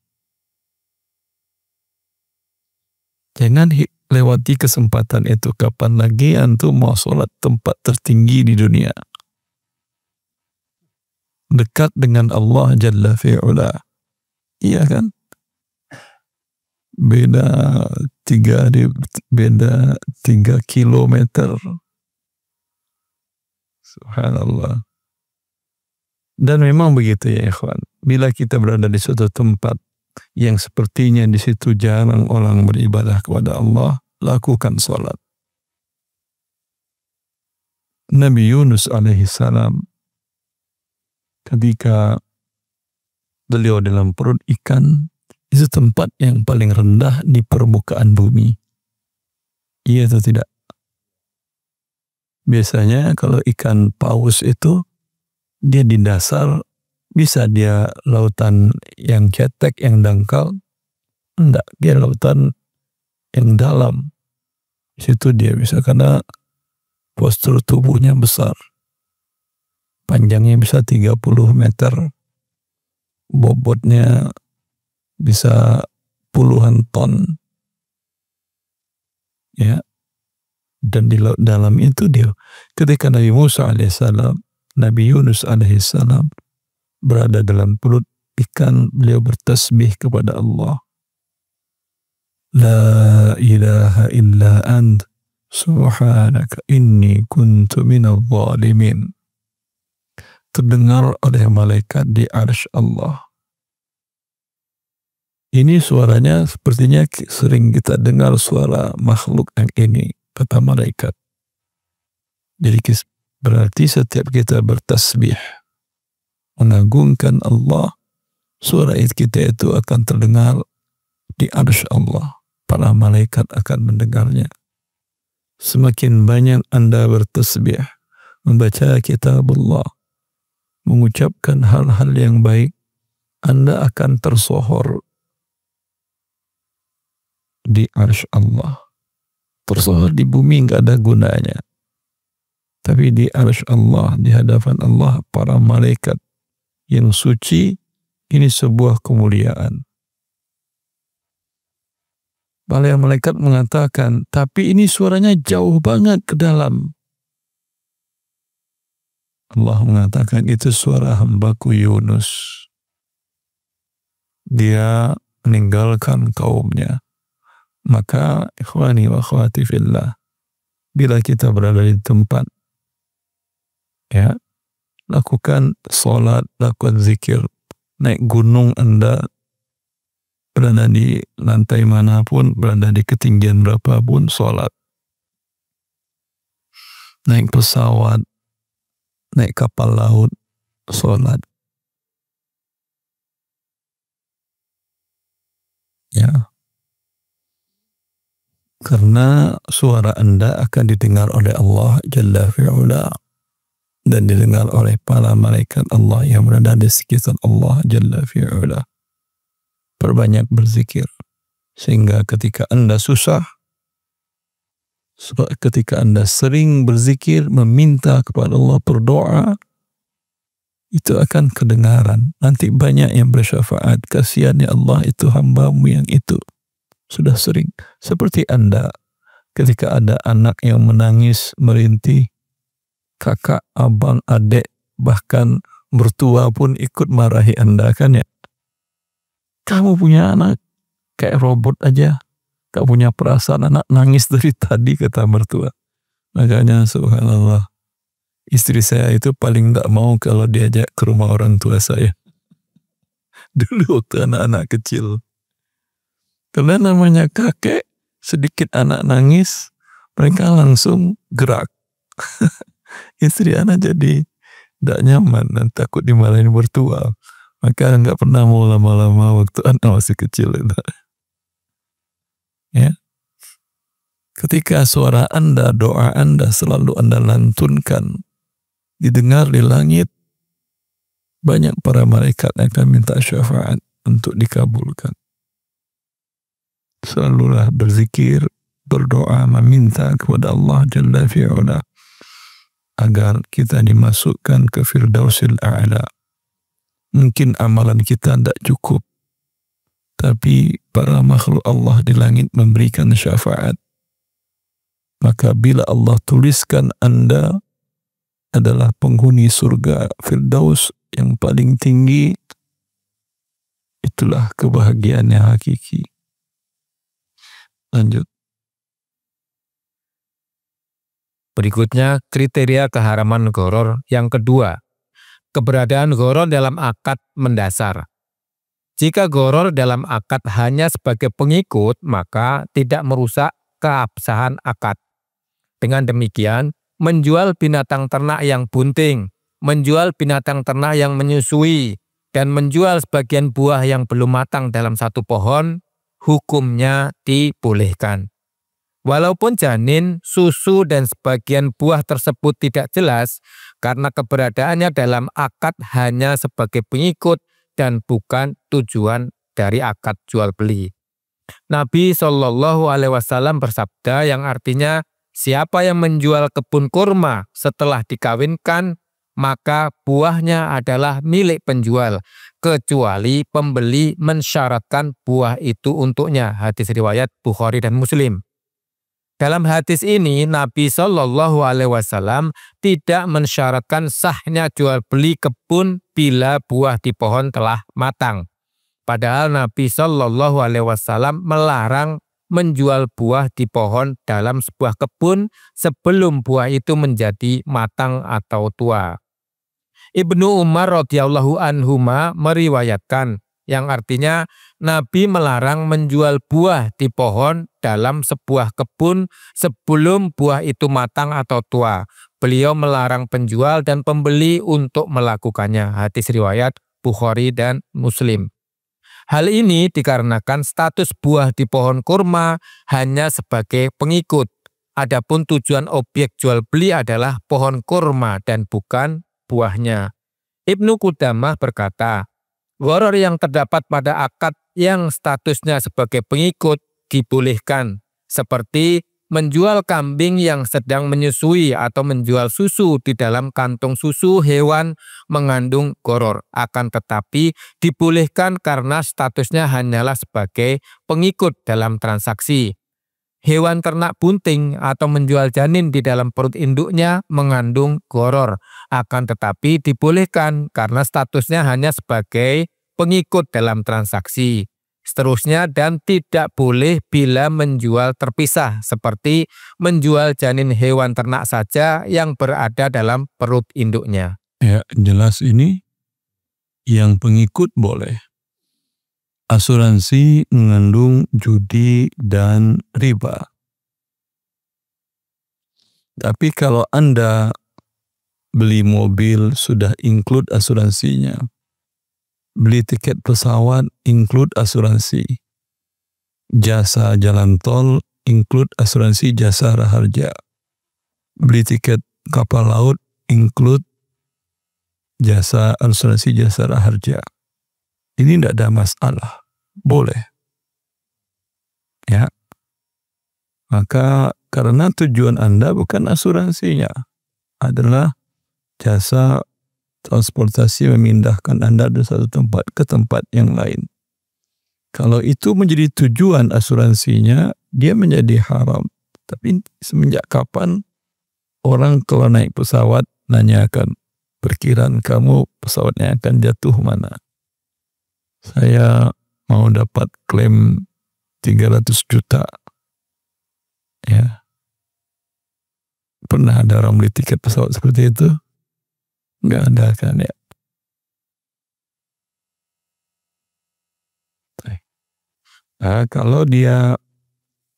Jangan lewati kesempatan itu. Kapan lagi antum mau sholat tempat tertinggi di dunia? Dekat dengan Allah Jalla fi'ula. Iya kan? Beda 3 kilometer. Subhanallah. Dan memang begitu ya ikhwan. Bila kita berada di suatu tempat yang sepertinya di situ jarang orang beribadah kepada Allah, lakukan sholat. Nabi Yunus alaihi salam ketika beliau dalam perut ikan, itu tempat yang paling rendah di permukaan bumi. Iya atau tidak? Biasanya kalau ikan paus itu dia di dasar, bisa dia lautan yang cetek, yang dangkal. Enggak, dia lautan yang dalam. Situ dia bisa, karena postur tubuhnya besar. Panjangnya bisa 30 meter. Bobotnya bisa puluhan ton. Ya. Dan di laut dalam itu dia, ketika Nabi Musa alaihissalam, Nabi Yunus alaihissalam berada dalam perut ikan, beliau bertasbih kepada Allah. La ilaha illa ant, subhanaka inni kuntu minal zalimin. Terdengar oleh malaikat di arsy Allah. Ini suaranya sepertinya sering kita dengar suara makhluk yang ini, kata malaikat. Jadi berarti setiap kita bertasbih, mengagungkan Allah, suara kita itu akan terdengar di arsy Allah. Para malaikat akan mendengarnya. Semakin banyak Anda bertasbih, membaca kitab Allah, mengucapkan hal-hal yang baik, Anda akan tersohor di arsy Allah. Tersohor di bumi nggak ada gunanya. Tapi di arsy Allah, di hadapan Allah, para malaikat yang suci, ini sebuah kemuliaan. Para malaikat mengatakan, tapi ini suaranya jauh banget ke dalam. Allah mengatakan, itu suara hambaku Yunus. Dia meninggalkan kaumnya. Maka ikhwani wa akhwati fillah, bila kita berada di tempat, ya, lakukan sholat, lakukan zikir. Naik gunung Anda, berada di lantai manapun, berada di ketinggian berapapun, sholat. Naik pesawat, naik kapal laut, sholat. Ya. Karena suara Anda akan didengar oleh Allah Jalla fi'ula, dan didengar oleh para malaikat Allah yang berada di sekitar Allah Jalla fi'ula. Perbanyak berzikir, sehingga ketika Anda susah, ketika Anda sering berzikir, meminta kepada Allah, berdoa, itu akan kedengaran. Nanti banyak yang bersyafaat, kasihan ya Allah, itu hambamu yang itu sudah sering. Seperti Anda ketika ada anak yang menangis, merintih, kakak, abang, adik, bahkan mertua pun ikut marahi Anda kan ya. Kamu punya anak kayak robot aja, gak punya perasaan, anak nangis dari tadi, kata mertua. Makanya subhanallah, istri saya itu paling gak mau kalau diajak ke rumah orang tua saya. Dulu waktu anak-anak kecil. Karena namanya kakek, sedikit anak nangis, mereka langsung gerak. Istri anak jadi gak nyaman dan takut dimarahin mertua. Maka gak pernah mau lama-lama waktu anak masih kecil. Ya. Ketika suara Anda, doa Anda selalu Anda lantunkan, didengar di langit, banyak para malaikat yang akan minta syafaat untuk dikabulkan. Selalulah berzikir, berdoa, meminta kepada Allah Jalla fi'ula agar kita dimasukkan ke Firdausil A'la. Mungkin amalan kita tidak cukup, tapi para makhluk Allah di langit memberikan syafaat. Maka bila Allah tuliskan Anda adalah penghuni surga Firdaus yang paling tinggi, itulah kebahagiaan yang hakiki. Lanjut. Berikutnya, kriteria keharaman ghoror yang kedua. Keberadaan ghoror dalam akad mendasar. Jika ghoror dalam akad hanya sebagai pengikut, maka tidak merusak keabsahan akad. Dengan demikian, menjual binatang ternak yang bunting, menjual binatang ternak yang menyusui, dan menjual sebagian buah yang belum matang dalam satu pohon, hukumnya dibolehkan. Walaupun janin, susu, dan sebagian buah tersebut tidak jelas, karena keberadaannya dalam akad hanya sebagai pengikut dan bukan tujuan dari akad jual beli. Nabi SAW bersabda yang artinya, siapa yang menjual kebun kurma setelah dikawinkan, maka buahnya adalah milik penjual, kecuali pembeli mensyaratkan buah itu untuknya. Hadis riwayat Bukhari dan Muslim. Dalam hadis ini, Nabi SAW tidak mensyaratkan sahnya jual beli kebun bila buah di pohon telah matang. Padahal Nabi SAW melarang menjual buah di pohon dalam sebuah kebun sebelum buah itu menjadi matang atau tua. Ibnu Umar radhiyallahu anhuma meriwayatkan yang artinya Nabi melarang menjual buah di pohon dalam sebuah kebun sebelum buah itu matang atau tua. Beliau melarang penjual dan pembeli untuk melakukannya. Hadis riwayat Bukhari dan Muslim. Hal ini dikarenakan status buah di pohon kurma hanya sebagai pengikut. Adapun tujuan objek jual beli adalah pohon kurma dan bukan buahnya. Ibnu Qudamah berkata, ghoror yang terdapat pada akad yang statusnya sebagai pengikut dibolehkan, seperti menjual kambing yang sedang menyusui atau menjual susu di dalam kantung susu hewan mengandung ghoror. Akan tetapi dibolehkan karena statusnya hanyalah sebagai pengikut dalam transaksi. Hewan ternak bunting atau menjual janin di dalam perut induknya mengandung ghoror. Akan tetapi dibolehkan karena statusnya hanya sebagai pengikut dalam transaksi. Seterusnya dan tidak boleh bila menjual terpisah seperti menjual janin hewan ternak saja yang berada dalam perut induknya. Ya, jelas ini yang pengikut boleh. Asuransi mengandung judi dan riba. Tapi kalau Anda beli mobil sudah include asuransinya. Beli tiket pesawat include asuransi. Jasa jalan tol include asuransi jasa raharja. Beli tiket kapal laut include jasa asuransi jasa raharja. Ini tidak ada masalah. Boleh. Ya. Maka karena tujuan Anda bukan asuransinya, adalah jasa transportasi memindahkan Anda dari satu tempat ke tempat yang lain. Kalau itu menjadi tujuan asuransinya, dia menjadi haram. Tapi semenjak kapan orang kalau naik pesawat nanyakan perkiraan kamu pesawatnya akan jatuh mana? Saya mau dapat klaim 300 juta. Ya. Pernah ada orang beli tiket pesawat seperti itu? Enggak ada kan ya. Nah, kalau dia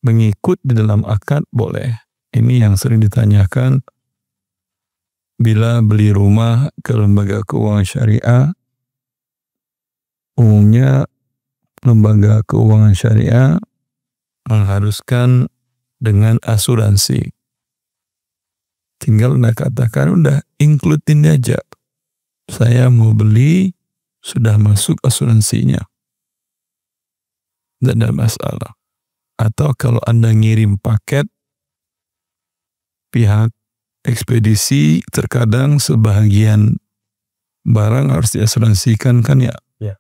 mengikut di dalam akad boleh. Ini yang sering ditanyakan bila beli rumah ke lembaga keuangan syariah. Umumnya lembaga keuangan syariah mengharuskan dengan asuransi. Tinggal Anda katakan udah include-in aja. Saya mau beli sudah masuk asuransinya. Tidak ada masalah. Atau kalau Anda ngirim paket, pihak ekspedisi terkadang sebahagian barang harus diasuransikan kan ya. Ya.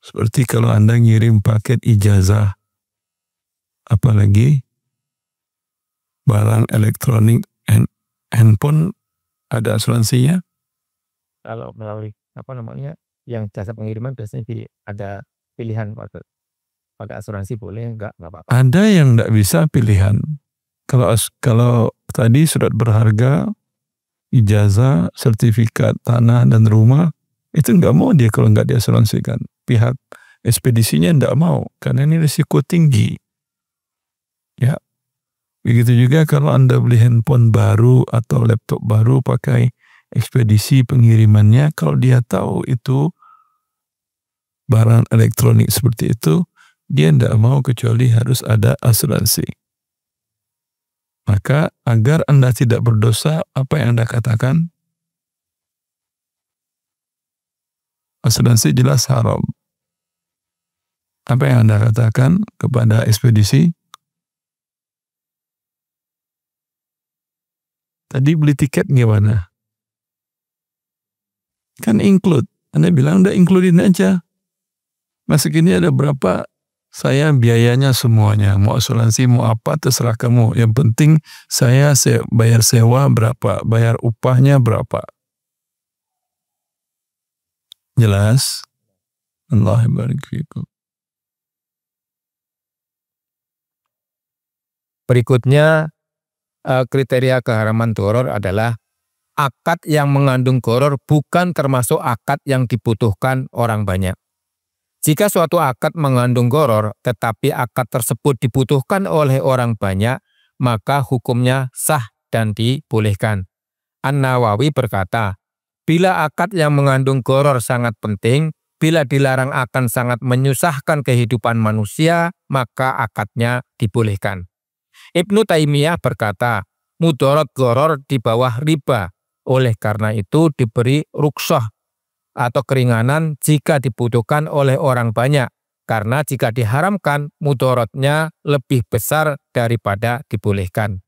Seperti kalau Anda ngirim paket ijazah, apalagi barang elektronik, handphone ada asuransinya. Kalau melalui yang jasa pengiriman biasanya ada pilihan pakai asuransi boleh enggak apa-apa. Ada yang enggak bisa pilihan. Kalau tadi surat berharga, ijazah, sertifikat tanah dan rumah, itu enggak mau dia kalau enggak diasuransikan. Pihak ekspedisinya enggak mau karena ini risiko tinggi. Ya. Begitu juga kalau Anda beli handphone baru atau laptop baru pakai ekspedisi pengirimannya, kalau dia tahu itu barang elektronik seperti itu, dia tidak mau kecuali harus ada asuransi. Maka agar Anda tidak berdosa, apa yang Anda katakan? Asuransi jelas haram. Apa yang Anda katakan kepada ekspedisi? Tadi beli tiket gimana? Kan include. Anda bilang udah includein aja. Masuk ini ada berapa? Saya biayanya semuanya. Mau asuransi, mau apa, terserah kamu. Yang penting saya bayar sewa berapa, bayar upahnya berapa. Jelas? Allah barik fikum. Berikutnya, kriteria keharaman doror adalah akad yang mengandung goror bukan termasuk akad yang dibutuhkan orang banyak. Jika suatu akad mengandung goror, tetapi akad tersebut dibutuhkan oleh orang banyak, maka hukumnya sah dan dibolehkan. An-Nawawi berkata, bila akad yang mengandung goror sangat penting, bila dilarang akan sangat menyusahkan kehidupan manusia, maka akadnya dibolehkan. Ibnu Taimiyah berkata, mudorot goror di bawah riba, oleh karena itu diberi rukshoh atau keringanan jika dibutuhkan oleh orang banyak, karena jika diharamkan mudorotnya lebih besar daripada dibolehkan.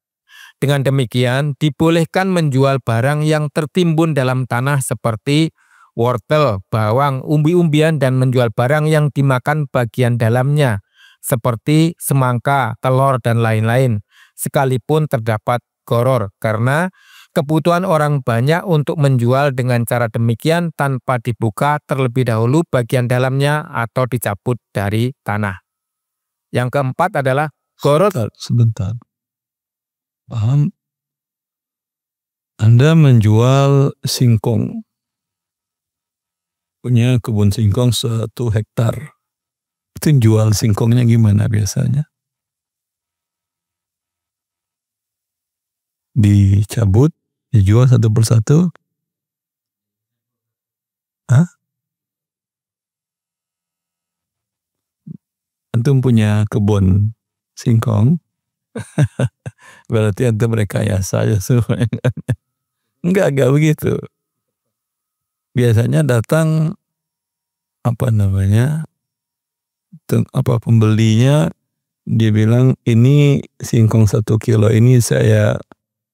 Dengan demikian dibolehkan menjual barang yang tertimbun dalam tanah seperti wortel, bawang, umbi-umbian dan menjual barang yang dimakan bagian dalamnya seperti semangka, telur dan lain-lain sekalipun terdapat goror, karena kebutuhan orang banyak untuk menjual dengan cara demikian tanpa dibuka terlebih dahulu bagian dalamnya atau dicabut dari tanah. Yang keempat adalah goror. Sebentar. Paham? Anda menjual singkong. Punya kebun singkong 1 hektar. Itu jual singkongnya gimana biasanya? Dicabut, dijual satu persatu? Hah? Antum punya kebun singkong? Berarti antum rekayasa aja semuanya. Enggak begitu. Biasanya datang pembelinya, dia bilang ini singkong 1 kilo ini saya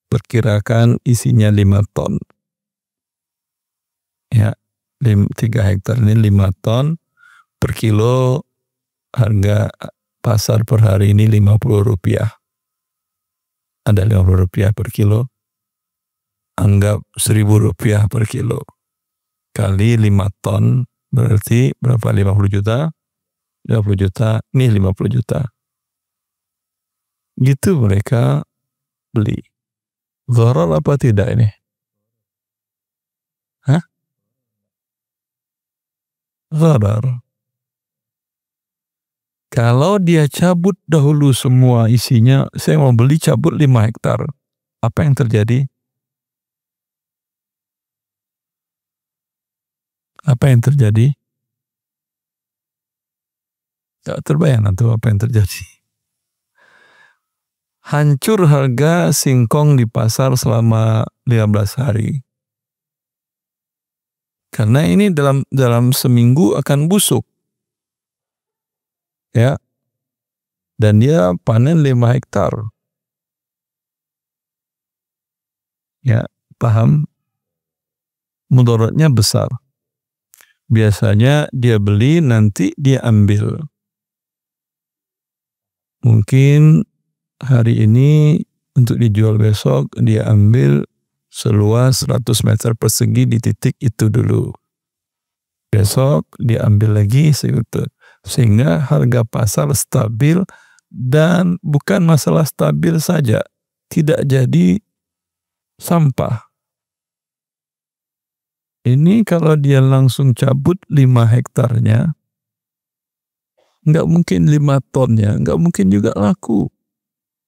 perkirakan isinya 5 ton. Ya, 3 hektar ini 5 ton per kilo, harga pasar per hari ini Rp50. ada Rp50 per kilo, anggap Rp1.000 per kilo, kali 5 ton, berarti berapa? 50 juta, 50 juta, nih 50 juta. Gitu mereka beli. Gharar apa tidak ini? Hah? Gharar. Kalau dia cabut dahulu semua isinya, saya mau beli cabut 5 hektar. Apa yang terjadi? Apa yang terjadi? Tidak terbayang nanti apa yang terjadi. Hancur harga singkong di pasar selama 15 hari. Karena ini dalam seminggu akan busuk. Ya. Dan dia panen 5 hektar. Ya, paham? Mudaratnya besar. Biasanya dia beli, nanti dia ambil. Mungkin hari ini untuk dijual besok, dia ambil seluas 100 meter persegi di titik itu dulu. Besok dia ambil lagi segitu. Sehingga harga pasar stabil, dan bukan masalah stabil saja, tidak jadi sampah. Ini kalau dia langsung cabut 5 hektarnya, nggak mungkin 5 tonnya, nggak mungkin juga laku.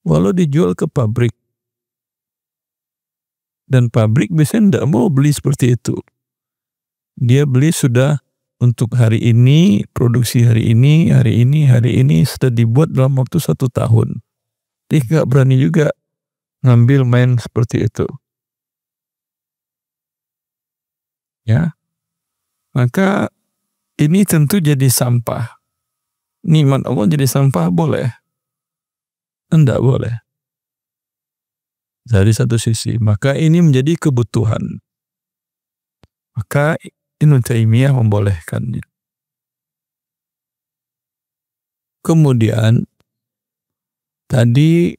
Walau dijual ke pabrik. Dan pabrik biasanya nggak mau beli seperti itu. Dia beli sudah untuk hari ini, produksi hari ini sudah dibuat dalam waktu 1 tahun. Dia nggak berani juga ngambil main seperti itu. Ya, maka ini tentu jadi sampah. Nikmat Allah jadi sampah boleh? Enggak boleh. Dari satu sisi, maka ini menjadi kebutuhan. Maka Ibnu Taimiyah membolehkannya. Kemudian tadi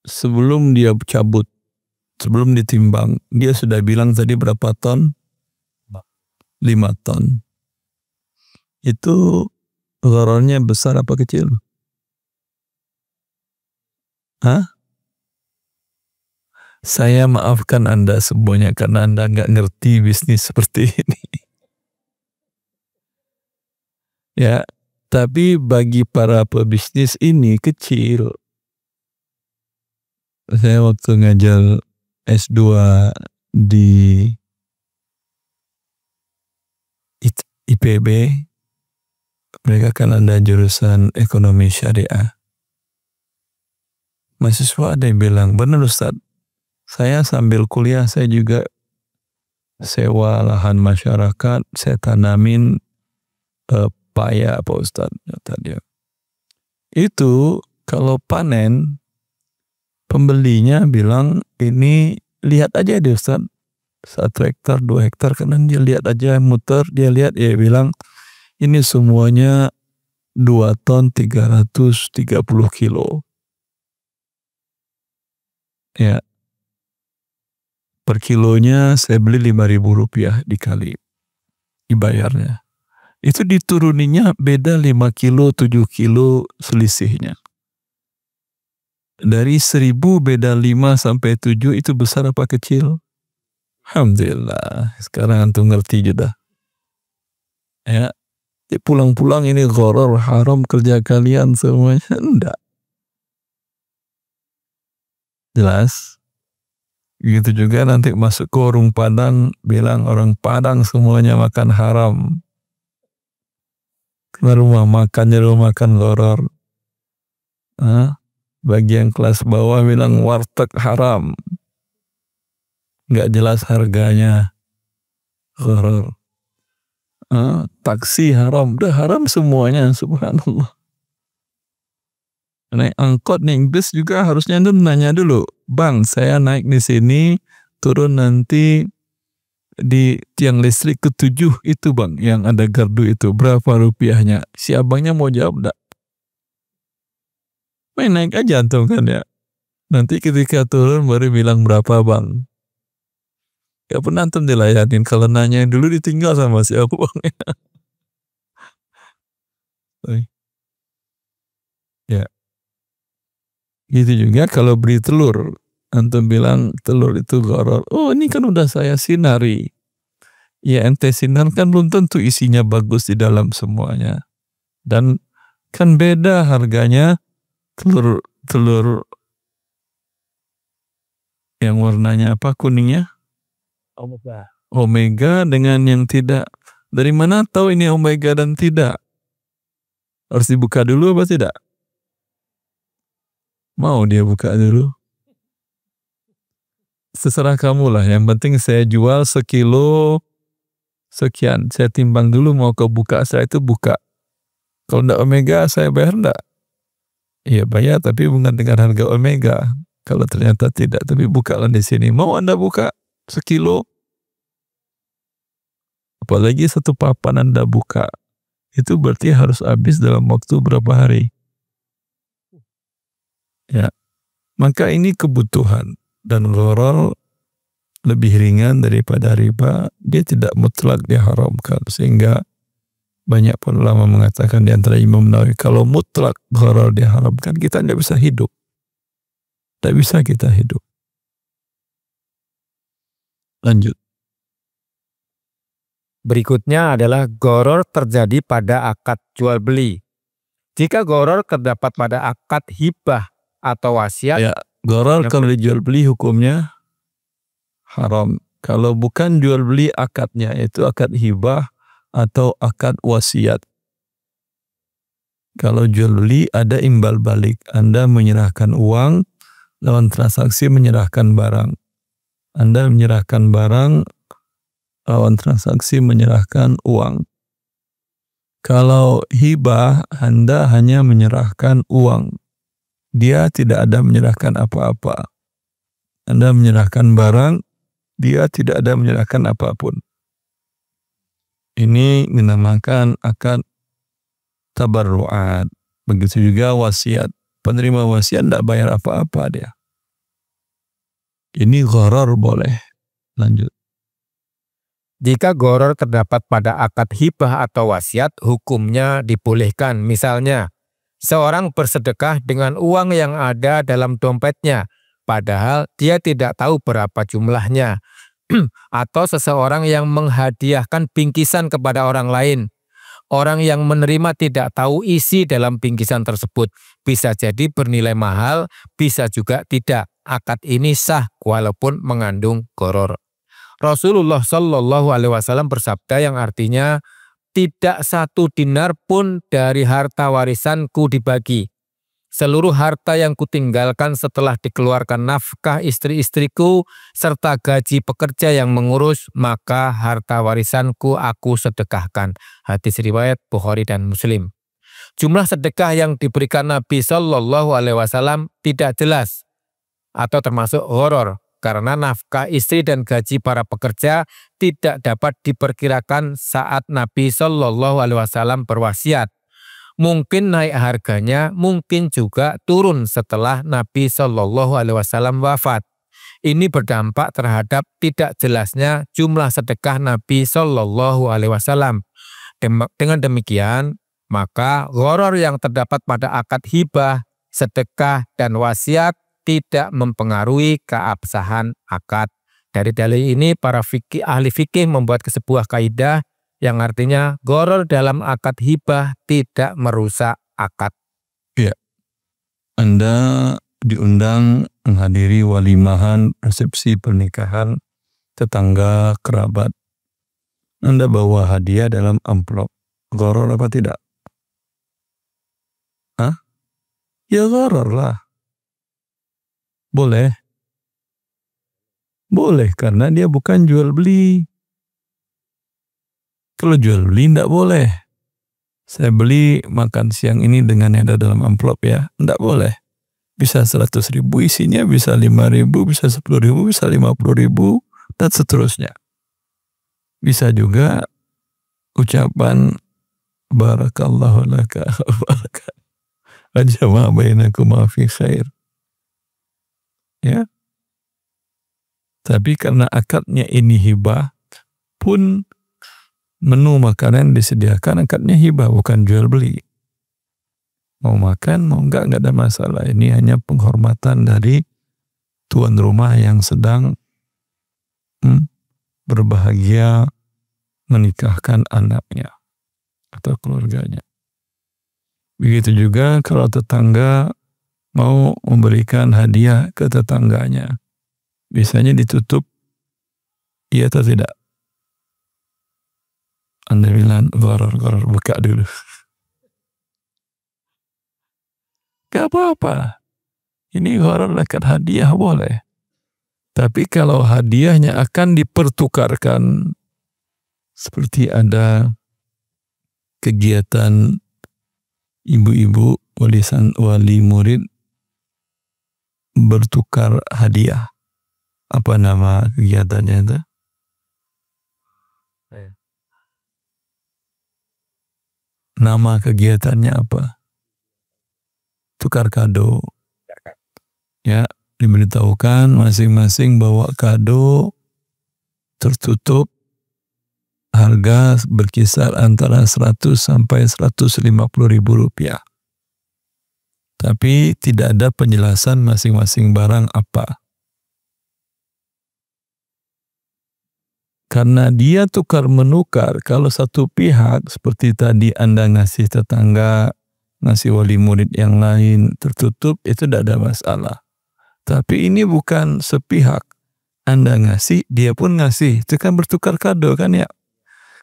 sebelum dia cabut, sebelum ditimbang, dia sudah bilang tadi berapa ton? 5 ton. Itu gharornya besar apa kecil? Hah? Saya maafkan Anda semuanya karena Anda nggak ngerti bisnis seperti ini. Ya, tapi bagi para pebisnis ini kecil. Saya waktu ngajar S2 di IPB, mereka kan ada jurusan ekonomi syariah. Mahasiswa ada yang bilang, benar Ustaz, saya sambil kuliah saya juga sewa lahan masyarakat, saya tanamin paya Pak Ustaz, kata dia. Itu kalau panen, pembelinya bilang, ini lihat aja deh Ustaz, 1 hektar, 2 hektar, karena dia lihat aja, muter, dia lihat, ya bilang, ini semuanya 2 ton 330 kilo. Ya. Per kilonya saya beli Rp5.000 dikali. Dibayarnya. Itu dituruninya beda 5 kilo, 7 kilo selisihnya. Dari 1.000 beda 5 sampai 7 itu besar apa kecil? Alhamdulillah. Sekarang antum ngerti juga. Ya. Pulang-pulang ini gharar, haram kerja kalian semuanya. Enggak. Jelas? Gitu juga nanti masuk ke warung Padang, bilang orang Padang semuanya makan haram. Ke rumah makan gharar. Bagian kelas bawah bilang warteg haram. Nggak jelas harganya. Gharar. Taksi haram. Udah haram semuanya, subhanallah. Naik angkot, naik bus juga harusnya nanya dulu, Bang, saya naik di sini, turun nanti di tiang listrik ke-7 itu Bang, yang ada gardu itu, berapa rupiahnya? Si abangnya mau jawab enggak? Main naik aja antum kan ya. Nanti ketika turun baru bilang berapa bang. Gak pernah antum dilayanin. Kalau nanya dulu ditinggal sama siapa bang. Ya. Gitu juga kalau beli telur. Antum bilang telur itu gharar. Oh ini kan udah saya sinari. Ya ente sinar kan belum tentu isinya bagus di dalam semuanya. Dan kan beda harganya telur yang warnanya apa kuningnya? Omega dengan yang tidak. Dari mana tahu ini omega dan tidak? Harus dibuka dulu apa tidak? Mau dia buka dulu? Terserah kamu lah. Yang penting saya jual sekilo sekian. Saya timbang dulu mau ke buka, saya itu buka. Kalau enggak omega saya bayar enggak? Iya bayar tapi bukan dengan harga omega. Kalau ternyata tidak, tapi bukalah di sini. Mau Anda buka sekilo? Apalagi satu papan Anda buka. Itu berarti harus habis dalam waktu berapa hari. Ya. Maka ini kebutuhan. Dan gharar lebih ringan daripada riba. Dia tidak mutlak diharamkan. Sehingga banyak ulama mengatakan di antara Imam Nawawi, kalau mutlak gharar diharamkan, kita tidak bisa hidup. Tidak bisa kita hidup. Lanjut. Berikutnya adalah gharar terjadi pada akad jual beli. Jika gharar terdapat pada akad hibah atau wasiat, Ya, gharar kalau dijual beli hukumnya haram. Kalau bukan jual beli akadnya, yaitu akad hibah atau akad wasiat. Kalau jual beli ada imbal balik. Anda menyerahkan uang, lawan transaksi menyerahkan barang. Anda menyerahkan barang, lawan transaksi menyerahkan uang. Kalau hibah, Anda hanya menyerahkan uang. Dia tidak ada menyerahkan apa-apa. Anda menyerahkan barang, dia tidak ada menyerahkan apapun. Ini dinamakan akad tabarru'at. Begitu juga wasiat. Penerima wasiat tidak bayar apa-apa dia. Ini gharar boleh. Lanjut. Jika gharar terdapat pada akad hibah atau wasiat, hukumnya dibolehkan. Misalnya, seorang bersedekah dengan uang yang ada dalam dompetnya, padahal dia tidak tahu berapa jumlahnya. Atau seseorang yang menghadiahkan bingkisan kepada orang lain. Orang yang menerima tidak tahu isi dalam bingkisan tersebut. Bisa jadi bernilai mahal, bisa juga tidak. Akad ini sah walaupun mengandung gharar. Rasulullah Shallallahu Alaihi Wasallam bersabda yang artinya, tidak satu dinar pun dari harta warisanku dibagi. Seluruh harta yang kutinggalkan setelah dikeluarkan nafkah istri-istriku serta gaji pekerja yang mengurus, maka harta warisanku aku sedekahkan. Hadis riwayat Bukhari dan Muslim. Jumlah sedekah yang diberikan Nabi Shallallahu Alaihi Wasallam tidak jelas atau termasuk gharar karena nafkah istri dan gaji para pekerja tidak dapat diperkirakan saat Nabi Shallallahu Alaihi Wasallam berwasiat. Mungkin naik harganya, mungkin juga turun setelah Nabi Shallallahu Alaihi Wasallam wafat. Ini berdampak terhadap tidak jelasnya jumlah sedekah Nabi Shallallahu Alaihi Wasallam. Dengan demikian, maka gharar yang terdapat pada akad hibah, sedekah, dan wasiat tidak mempengaruhi keabsahan akad. Dari dalil ini, para ahli fikih membuat sebuah kaidah yang artinya gharar dalam akad hibah tidak merusak akad. Ya. Anda diundang menghadiri walimahan resepsi pernikahan tetangga kerabat. Anda bawa hadiah dalam amplop. Gharar apa tidak? Hah? Ya gharar lah. Boleh. Boleh karena dia bukan jual beli. Kalau jual beli tidak boleh. Saya beli makan siang ini dengan yang ada dalam amplop ya. Tidak boleh. Bisa 100.000 isinya, bisa 5.000, bisa 10.000, bisa 50.000, dan seterusnya. Bisa juga ucapan barakallahu laka wa baraka. Ajama bainakum fi khair. Ya. Tapi karena akadnya ini hibah, pun menu makanan disediakan akadnya hibah, bukan jual beli. Mau makan, mau enggak ada masalah. Ini hanya penghormatan dari tuan rumah yang sedang berbahagia menikahkan anaknya atau keluarganya. Begitu juga kalau tetangga mau memberikan hadiah ke tetangganya. Biasanya ditutup, iya atau tidak? Anda bilang, goror, buka dulu. Gak apa-apa. Ini goror dekat hadiah boleh. Tapi kalau hadiahnya akan dipertukarkan, seperti ada kegiatan ibu-ibu wali murid bertukar hadiah. Apa nama kegiatannya itu? Nama kegiatannya apa? Tukar kado. Ya, diberitahukan masing-masing bawa kado tertutup, harga berkisar antara 100 sampai 150 ribu rupiah. Tapi tidak ada penjelasan masing-masing barang apa. Karena dia tukar menukar, kalau satu pihak seperti tadi Anda ngasih tetangga, ngasih wali murid yang lain tertutup, itu tidak ada masalah. Tapi ini bukan sepihak. Anda ngasih, dia pun ngasih. Itu kan bertukar kado kan ya.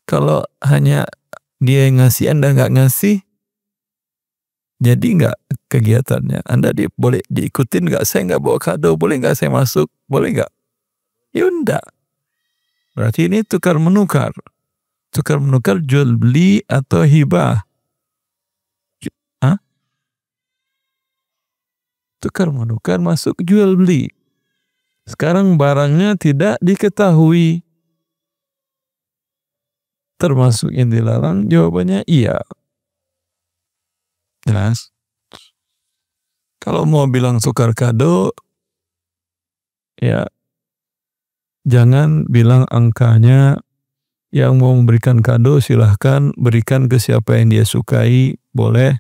Kalau hanya dia yang ngasih, Anda nggak ngasih, jadi nggak kegiatannya. Anda boleh diikutin nggak? Saya nggak bawa kado, boleh nggak saya masuk? Boleh nggak? Ya enggak. Berarti ini tukar menukar. Tukar menukar jual beli atau hibah. Hah? Tukar menukar masuk jual beli. Sekarang barangnya tidak diketahui. Termasuk yang dilarang? Jawabannya iya. Jelas? Kalau mau bilang tukar kado, ya jangan bilang angkanya. Yang mau memberikan kado silahkan berikan ke siapa yang dia sukai, boleh.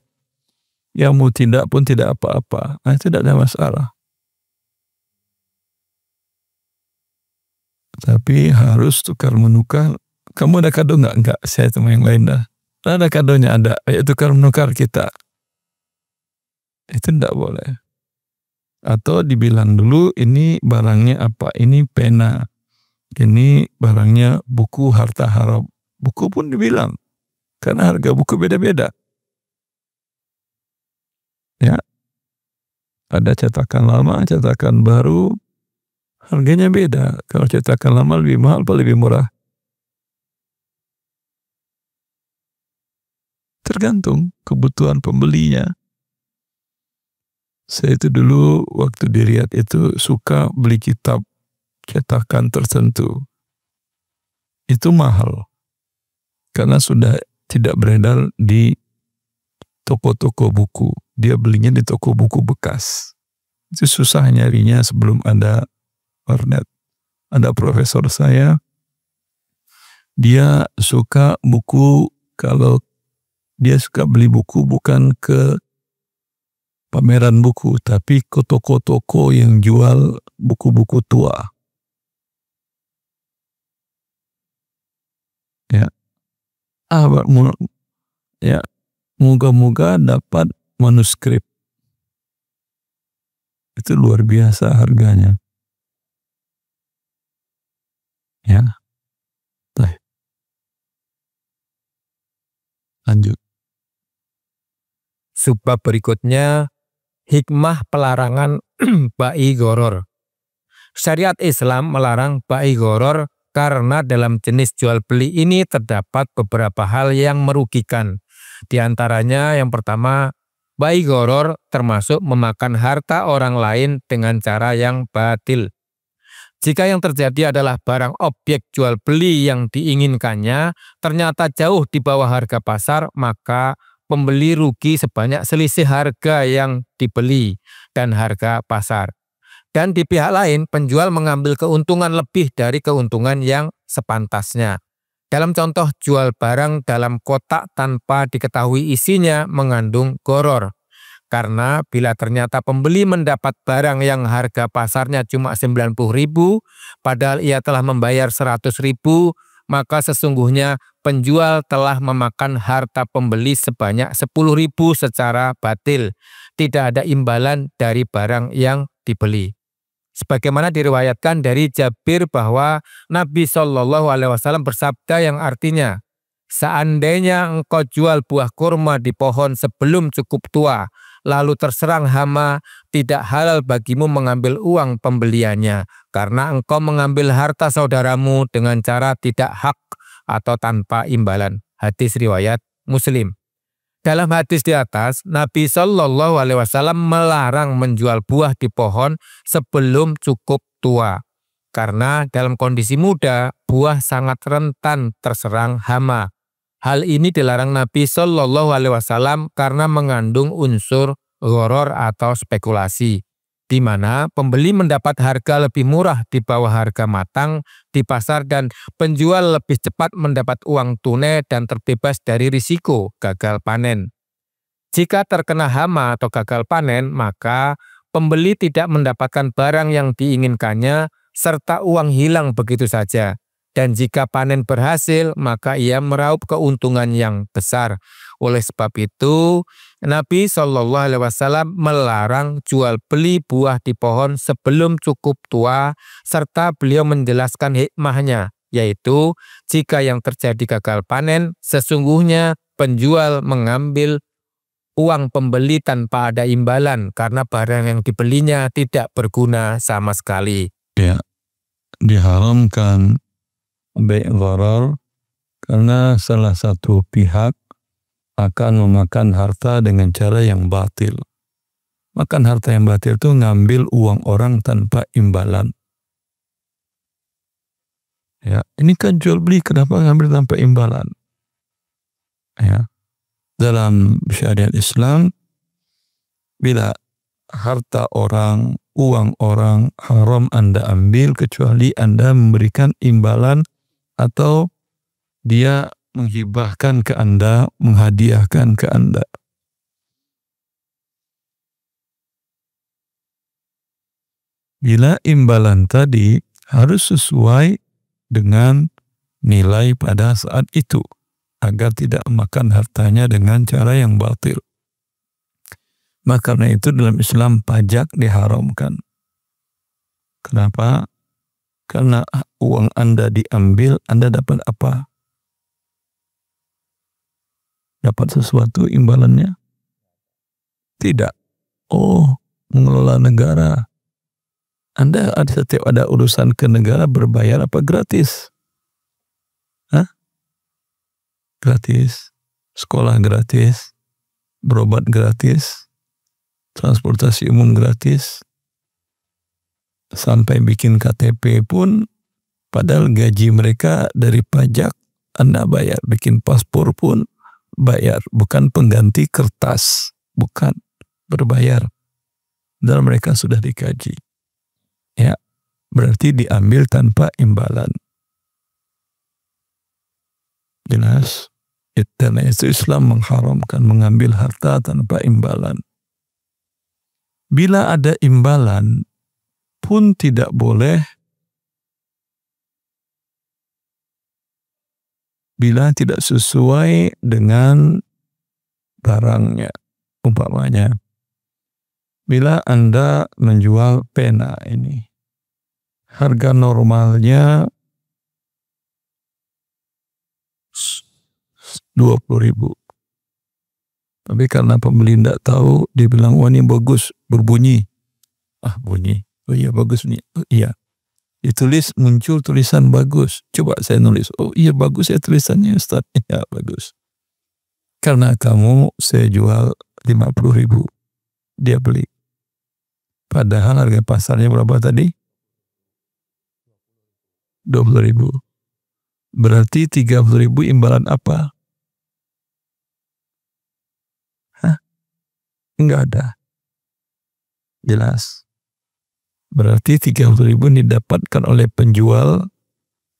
Yang mau tidak pun tidak apa-apa. Nah, itu tidak ada masalah. Tapi harus tukar menukar. Kamu ada kado nggak? Enggak, saya sama yang lain dah. Ada kadonya, ada. Ayo tukar menukar kita. Itu tidak boleh. Atau dibilang dulu ini barangnya apa? Ini pena. Ini barangnya buku harta haram. Buku pun dibilang. Karena harga buku beda-beda. Ya. Ada cetakan lama, cetakan baru. Harganya beda. Kalau cetakan lama lebih mahal atau lebih murah? Tergantung kebutuhan pembelinya. Saya itu dulu waktu di Riyadh itu suka beli kitab cetakan tertentu. Itu mahal. Karena sudah tidak beredar di toko-toko buku. Dia belinya di toko buku bekas. Itu susah nyarinya sebelum ada warnet. Ada profesor saya, dia suka buku, kalau dia suka beli buku bukan ke pameran buku, tapi ke toko-toko yang jual buku-buku tua. Ya, ya, moga-moga dapat manuskrip. Itu luar biasa harganya. Ya, baik. Lanjut. Subbab berikutnya, hikmah pelarangan bai goror. Syariat Islam melarang bai goror karena dalam jenis jual beli ini terdapat beberapa hal yang merugikan. Di antaranya yang pertama, bai goror termasuk memakan harta orang lain dengan cara yang batil. Jika yang terjadi adalah barang objek jual beli yang diinginkannya ternyata jauh di bawah harga pasar, maka pembeli rugi sebanyak selisih harga yang dibeli dan harga pasar. Dan di pihak lain, penjual mengambil keuntungan lebih dari keuntungan yang sepantasnya. Dalam contoh jual barang dalam kotak tanpa diketahui isinya mengandung gharar. Karena bila ternyata pembeli mendapat barang yang harga pasarnya cuma 90.000, padahal ia telah membayar 100.000, maka sesungguhnya penjual telah memakan harta pembeli sebanyak 10.000 secara batil. Tidak ada imbalan dari barang yang dibeli. Sebagaimana diriwayatkan dari Jabir bahwa Nabi Shallallahu Alaihi Wasallam bersabda yang artinya, seandainya engkau jual buah kurma di pohon sebelum cukup tua, lalu terserang hama, tidak halal bagimu mengambil uang pembeliannya, karena engkau mengambil harta saudaramu dengan cara tidak hak atau tanpa imbalan. Hadis riwayat Muslim. Dalam hadis di atas, Nabi Shallallahu Alaihi Wasallam melarang menjual buah di pohon sebelum cukup tua. Karena dalam kondisi muda, buah sangat rentan terserang hama. Hal ini dilarang Nabi Shallallahu Alaihi Wasallam karena mengandung unsur gharar atau spekulasi, di mana pembeli mendapat harga lebih murah di bawah harga matang di pasar dan penjual lebih cepat mendapat uang tunai dan terbebas dari risiko gagal panen. Jika terkena hama atau gagal panen, maka pembeli tidak mendapatkan barang yang diinginkannya serta uang hilang begitu saja. Dan jika panen berhasil, maka ia meraup keuntungan yang besar. Oleh sebab itu, Nabi Shallallahu Alaihi Wasallam melarang jual beli buah di pohon sebelum cukup tua, serta beliau menjelaskan hikmahnya, yaitu jika yang terjadi gagal panen, sesungguhnya penjual mengambil uang pembeli tanpa ada imbalan karena barang yang dibelinya tidak berguna sama sekali. Ya, diharamkan bai' gharar karena salah satu pihak akan memakan harta dengan cara yang batil. Makan harta yang batil itu ngambil uang orang tanpa imbalan. Ya, ini kan jual beli, kenapa ngambil tanpa imbalan? Ya, dalam syariat Islam, bila harta orang, uang orang haram Anda ambil kecuali Anda memberikan imbalan atau dia menghibahkan ke Anda, menghadiahkan ke Anda. Bila imbalan tadi harus sesuai dengan nilai pada saat itu, agar tidak makan hartanya dengan cara yang batil. Maka karena itu dalam Islam pajak diharamkan. Kenapa? Karena uang Anda diambil, Anda dapat apa? Dapat sesuatu imbalannya? Tidak. Oh, mengelola negara. Anda setiap ada urusan ke negara berbayar apa gratis? Hah? Gratis. Sekolah gratis. Berobat gratis. Transportasi umum gratis. Sampai bikin KTP pun, padahal gaji mereka dari pajak Anda bayar. Bikin paspor pun bayar, bukan pengganti kertas, bukan, berbayar. Dan mereka sudah dikaji. Ya, berarti diambil tanpa imbalan. Jelas. Dan itu Islam mengharamkan mengambil harta tanpa imbalan. Bila ada imbalan pun tidak boleh bila tidak sesuai dengan barangnya. Umpamanya, bila Anda menjual pena ini, harga normalnya 20.000. Tapi karena pembeli tidak tahu, dia bilang, wah ini bagus, berbunyi. Ah, bunyi. Oh iya bagus nih. Oh iya. Ditulis, muncul tulisan bagus. Coba saya nulis. Oh iya bagus ya tulisannya Ustaz. Ya bagus. Karena kamu saya jual 50.000. Dia beli. Padahal harga pasarnya berapa tadi? 20.000. Berarti 30.000 imbalan apa? Hah? Enggak ada. Jelas. Berarti 30.000 didapatkan oleh penjual,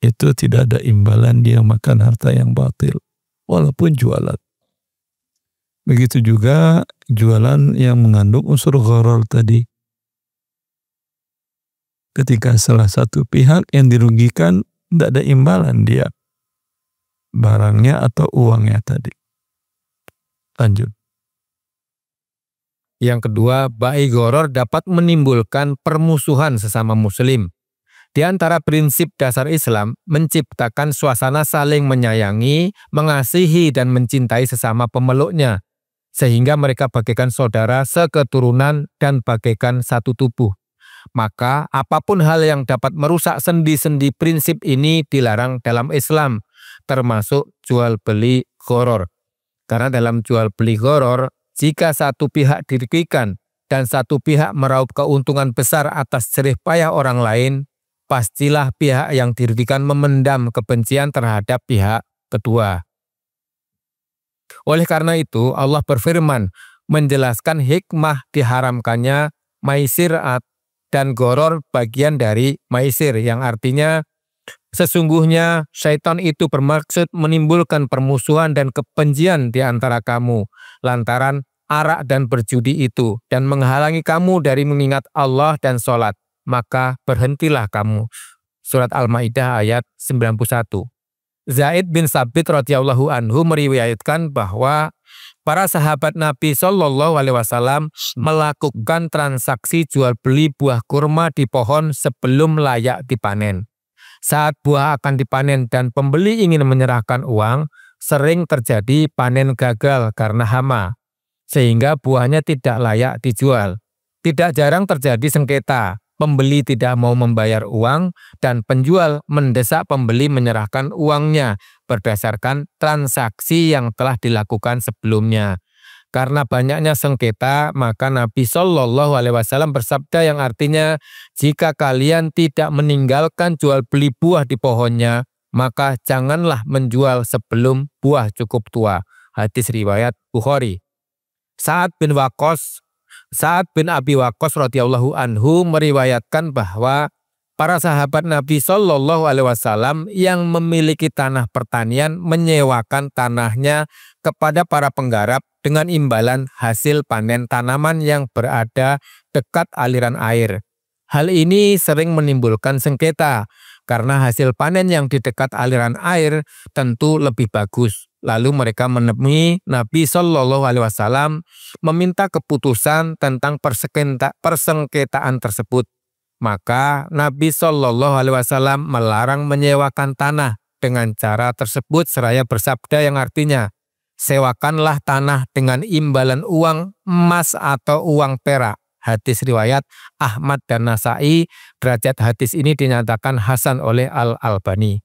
itu tidak ada imbalan dia makan harta yang batil, walaupun jualan. Begitu juga jualan yang mengandung unsur gharar tadi. Ketika salah satu pihak yang dirugikan, tidak ada imbalan dia barangnya atau uangnya tadi. Lanjut. Yang kedua, bai gharar dapat menimbulkan permusuhan sesama muslim. Di antara prinsip dasar Islam, menciptakan suasana saling menyayangi, mengasihi, dan mencintai sesama pemeluknya, sehingga mereka bagaikan saudara seketurunan dan bagaikan satu tubuh. Maka, apapun hal yang dapat merusak sendi-sendi prinsip ini dilarang dalam Islam, termasuk jual beli gharar. Karena dalam jual beli gharar, jika satu pihak dirugikan dan satu pihak meraup keuntungan besar atas jerih payah orang lain, pastilah pihak yang dirugikan memendam kebencian terhadap pihak kedua. Oleh karena itu, Allah berfirman menjelaskan hikmah diharamkannya maisir dan gharar bagian dari maisir, yang artinya sesungguhnya syaitan itu bermaksud menimbulkan permusuhan dan kebencian di antara kamu lantaran arak dan berjudi itu dan menghalangi kamu dari mengingat Allah dan sholat. Maka berhentilah kamu. Surat Al-Maidah ayat 91. Zaid bin Sabit radhiyallahu anhu meriwayatkan bahwa para sahabat Nabi Shallallahu alaihi wasallam melakukan transaksi jual beli buah kurma di pohon sebelum layak dipanen. Saat buah akan dipanen dan pembeli ingin menyerahkan uang, sering terjadi panen gagal karena hama, sehingga buahnya tidak layak dijual. Tidak jarang terjadi sengketa. Pembeli tidak mau membayar uang dan penjual mendesak pembeli menyerahkan uangnya berdasarkan transaksi yang telah dilakukan sebelumnya. Karena banyaknya sengketa, maka Nabi Shallallahu alaihi wasallam bersabda yang artinya, jika kalian tidak meninggalkan jual beli buah di pohonnya, maka janganlah menjual sebelum buah cukup tua. Hadis riwayat Bukhari. Sa'ad bin Abi Waqqas radhiyallahu anhu meriwayatkan bahwa para sahabat Nabi Shallallahu alaihi wasallam yang memiliki tanah pertanian menyewakan tanahnya kepada para penggarap dengan imbalan hasil panen tanaman yang berada dekat aliran air. Hal ini sering menimbulkan sengketa karena hasil panen yang di dekat aliran air tentu lebih bagus. Lalu mereka menemui Nabi Shallallahu alaihi wasallam meminta keputusan tentang persengketaan tersebut. Maka Nabi Shallallahu alaihi wasallam melarang menyewakan tanah dengan cara tersebut seraya bersabda yang artinya, sewakanlah tanah dengan imbalan uang emas atau uang perak. Hadis riwayat Ahmad dan Nasai. Derajat hadis ini dinyatakan hasan oleh Al-Albani.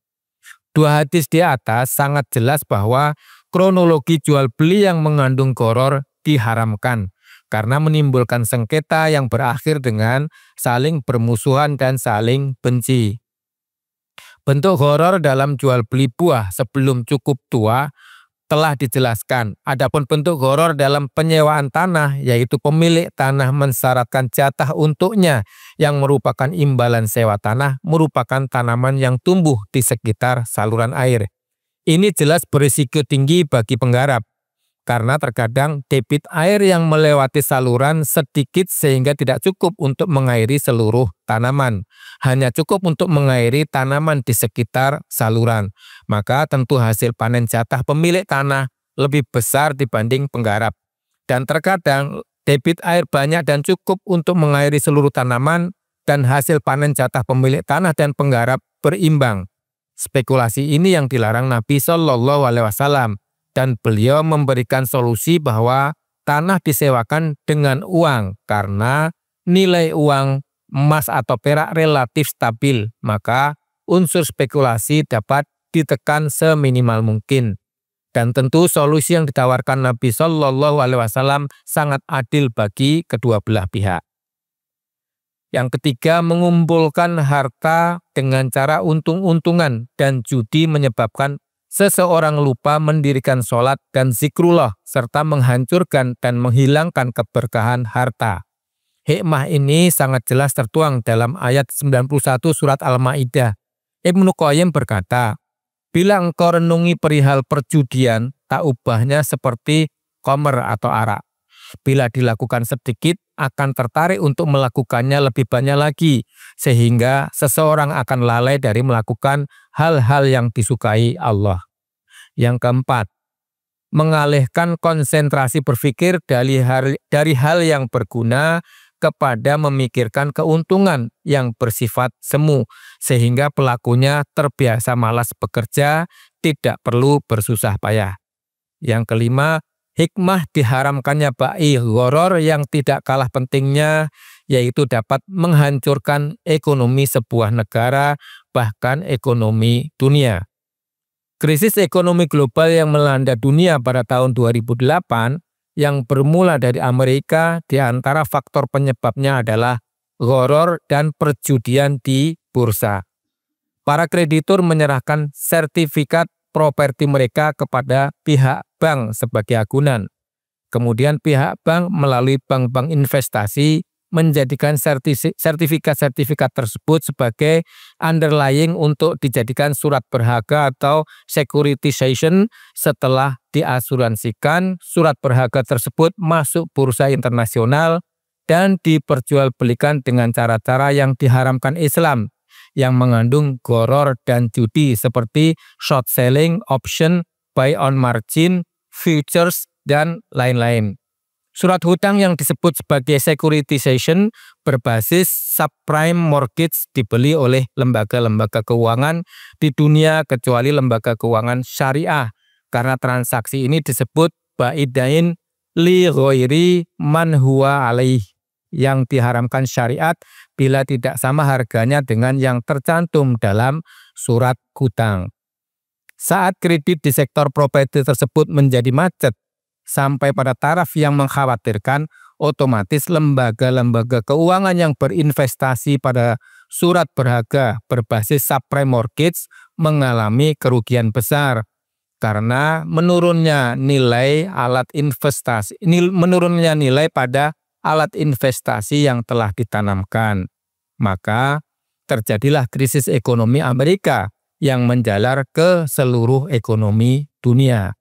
Dua hadis di atas sangat jelas bahwa kronologi jual beli yang mengandung gharar diharamkan karena menimbulkan sengketa yang berakhir dengan saling bermusuhan dan saling benci. Bentuk gharar dalam jual beli buah sebelum cukup tua telah dijelaskan. Adapun bentuk gharar dalam penyewaan tanah, yaitu pemilik tanah mensyaratkan jatah untuknya yang merupakan imbalan sewa tanah, merupakan tanaman yang tumbuh di sekitar saluran air. Ini jelas berisiko tinggi bagi penggarap, karena terkadang debit air yang melewati saluran sedikit sehingga tidak cukup untuk mengairi seluruh tanaman. Hanya cukup untuk mengairi tanaman di sekitar saluran. Maka tentu hasil panen jatah pemilik tanah lebih besar dibanding penggarap. Dan terkadang debit air banyak dan cukup untuk mengairi seluruh tanaman dan hasil panen jatah pemilik tanah dan penggarap berimbang. Spekulasi ini yang dilarang Nabi Shallallahu alaihi wasallam. Dan beliau memberikan solusi bahwa tanah disewakan dengan uang karena nilai uang emas atau perak relatif stabil, maka unsur spekulasi dapat ditekan seminimal mungkin. Dan tentu solusi yang ditawarkan Nabi Shallallahu alaihi wasallam sangat adil bagi kedua belah pihak. Yang ketiga, mengumpulkan harta dengan cara untung-untungan dan judi menyebabkan seseorang lupa mendirikan sholat dan zikrullah serta menghancurkan dan menghilangkan keberkahan harta. Hikmah ini sangat jelas tertuang dalam ayat 91 surat Al-Maidah. Ibnu Qayyim berkata, bila engkau renungi perihal perjudian, tak ubahnya seperti khamr atau arak. Bila dilakukan sedikit, akan tertarik untuk melakukannya lebih banyak lagi, sehingga seseorang akan lalai dari melakukan hal-hal yang disukai Allah. Yang keempat, mengalihkan konsentrasi berpikir dari hal yang berguna kepada memikirkan keuntungan yang bersifat semu, sehingga pelakunya terbiasa malas bekerja, tidak perlu bersusah payah. Yang kelima, hikmah diharamkannya bai gharar yang tidak kalah pentingnya, yaitu dapat menghancurkan ekonomi sebuah negara, bahkan ekonomi dunia. Krisis ekonomi global yang melanda dunia pada tahun 2008 yang bermula dari Amerika, di antara faktor penyebabnya adalah gharar dan perjudian di bursa. Para kreditur menyerahkan sertifikat properti mereka kepada pihak bank sebagai agunan. Kemudian pihak bank melalui bank-bank investasi menjadikan sertifikat-sertifikat tersebut sebagai underlying untuk dijadikan surat berharga atau securitization. Setelah diasuransikan, surat berharga tersebut masuk bursa internasional dan diperjualbelikan dengan cara-cara yang diharamkan Islam, yang mengandung gharar dan judi seperti short selling, option, buy on margin, futures, dan lain-lain. Surat hutang yang disebut sebagai securitization berbasis subprime mortgage dibeli oleh lembaga-lembaga keuangan di dunia kecuali lembaga keuangan syariah, karena transaksi ini disebut baidain li ghairi man huwa alaih, yang diharamkan syariat bila tidak sama harganya dengan yang tercantum dalam surat hutang. Saat kredit di sektor properti tersebut menjadi macet sampai pada taraf yang mengkhawatirkan, otomatis lembaga-lembaga keuangan yang berinvestasi pada surat berharga berbasis subprime mortgage mengalami kerugian besar karena menurunnya nilai pada alat investasi yang telah ditanamkan. Maka terjadilah krisis ekonomi Amerika yang menjalar ke seluruh ekonomi dunia.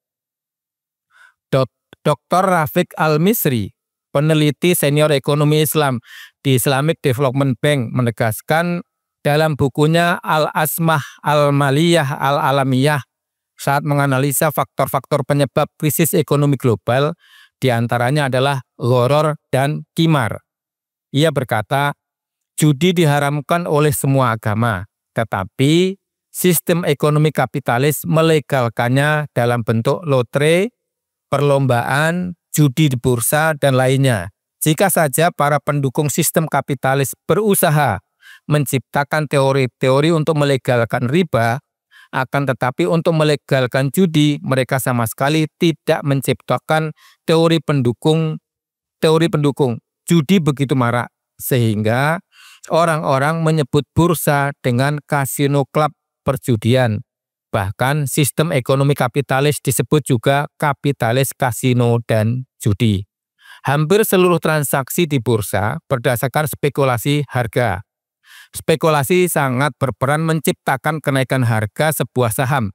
Dr. Rafiq Al-Misri, peneliti senior ekonomi Islam di Islamic Development Bank, menegaskan dalam bukunya Al-Asmah Al-Maliyah Al-Alamiyah saat menganalisa faktor-faktor penyebab krisis ekonomi global, diantaranya adalah gharar dan qimar. Ia berkata, judi diharamkan oleh semua agama, tetapi sistem ekonomi kapitalis melegalkannya dalam bentuk lotre, perlombaan, judi di bursa, dan lainnya. Jika saja para pendukung sistem kapitalis berusaha menciptakan teori-teori untuk melegalkan riba, akan tetapi untuk melegalkan judi, mereka sama sekali tidak menciptakan teori pendukung. Judi begitu marak, sehingga orang-orang menyebut bursa dengan kasino klub perjudian. Bahkan sistem ekonomi kapitalis disebut juga kapitalis kasino dan judi. Hampir seluruh transaksi di bursa berdasarkan spekulasi harga. Spekulasi sangat berperan menciptakan kenaikan harga sebuah saham,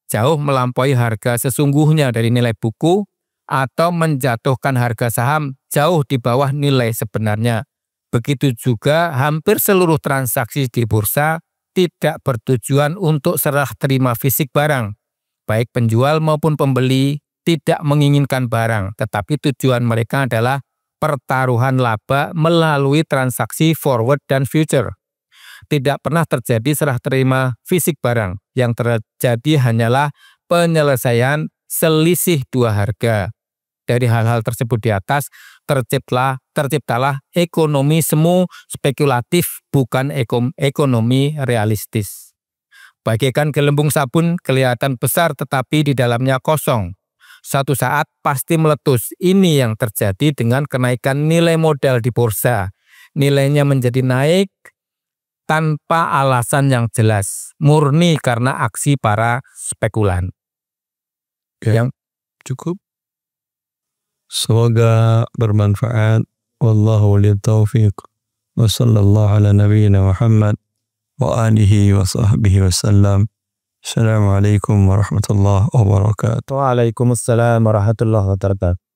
jauh melampaui harga sesungguhnya dari nilai buku, atau menjatuhkan harga saham jauh di bawah nilai sebenarnya. Begitu juga hampir seluruh transaksi di bursa tidak bertujuan untuk serah terima fisik barang. Baik penjual maupun pembeli tidak menginginkan barang, tetapi tujuan mereka adalah pertaruhan laba melalui transaksi forward dan future. Tidak pernah terjadi serah terima fisik barang. Yang terjadi hanyalah penyelesaian selisih dua harga. Dari hal-hal tersebut di atas, terciptalah ekonomi semu spekulatif, bukan ekonomi realistis. Bagaikan gelembung sabun kelihatan besar tetapi di dalamnya kosong. Suatu saat pasti meletus. Ini yang terjadi dengan kenaikan nilai modal di bursa. Nilainya menjadi naik tanpa alasan yang jelas, murni karena aksi para spekulan. Yang cukup. Semoga bermanfaat. Wallahu waliyut taufiq. Wa sallallahu ala nabiyyina Muhammad wa alihi wa sahbihi wasallam. Assalamualaikum warahmatullahi wabarakatuh. Waalaikumsalam warahmatullahi wabarakatuh.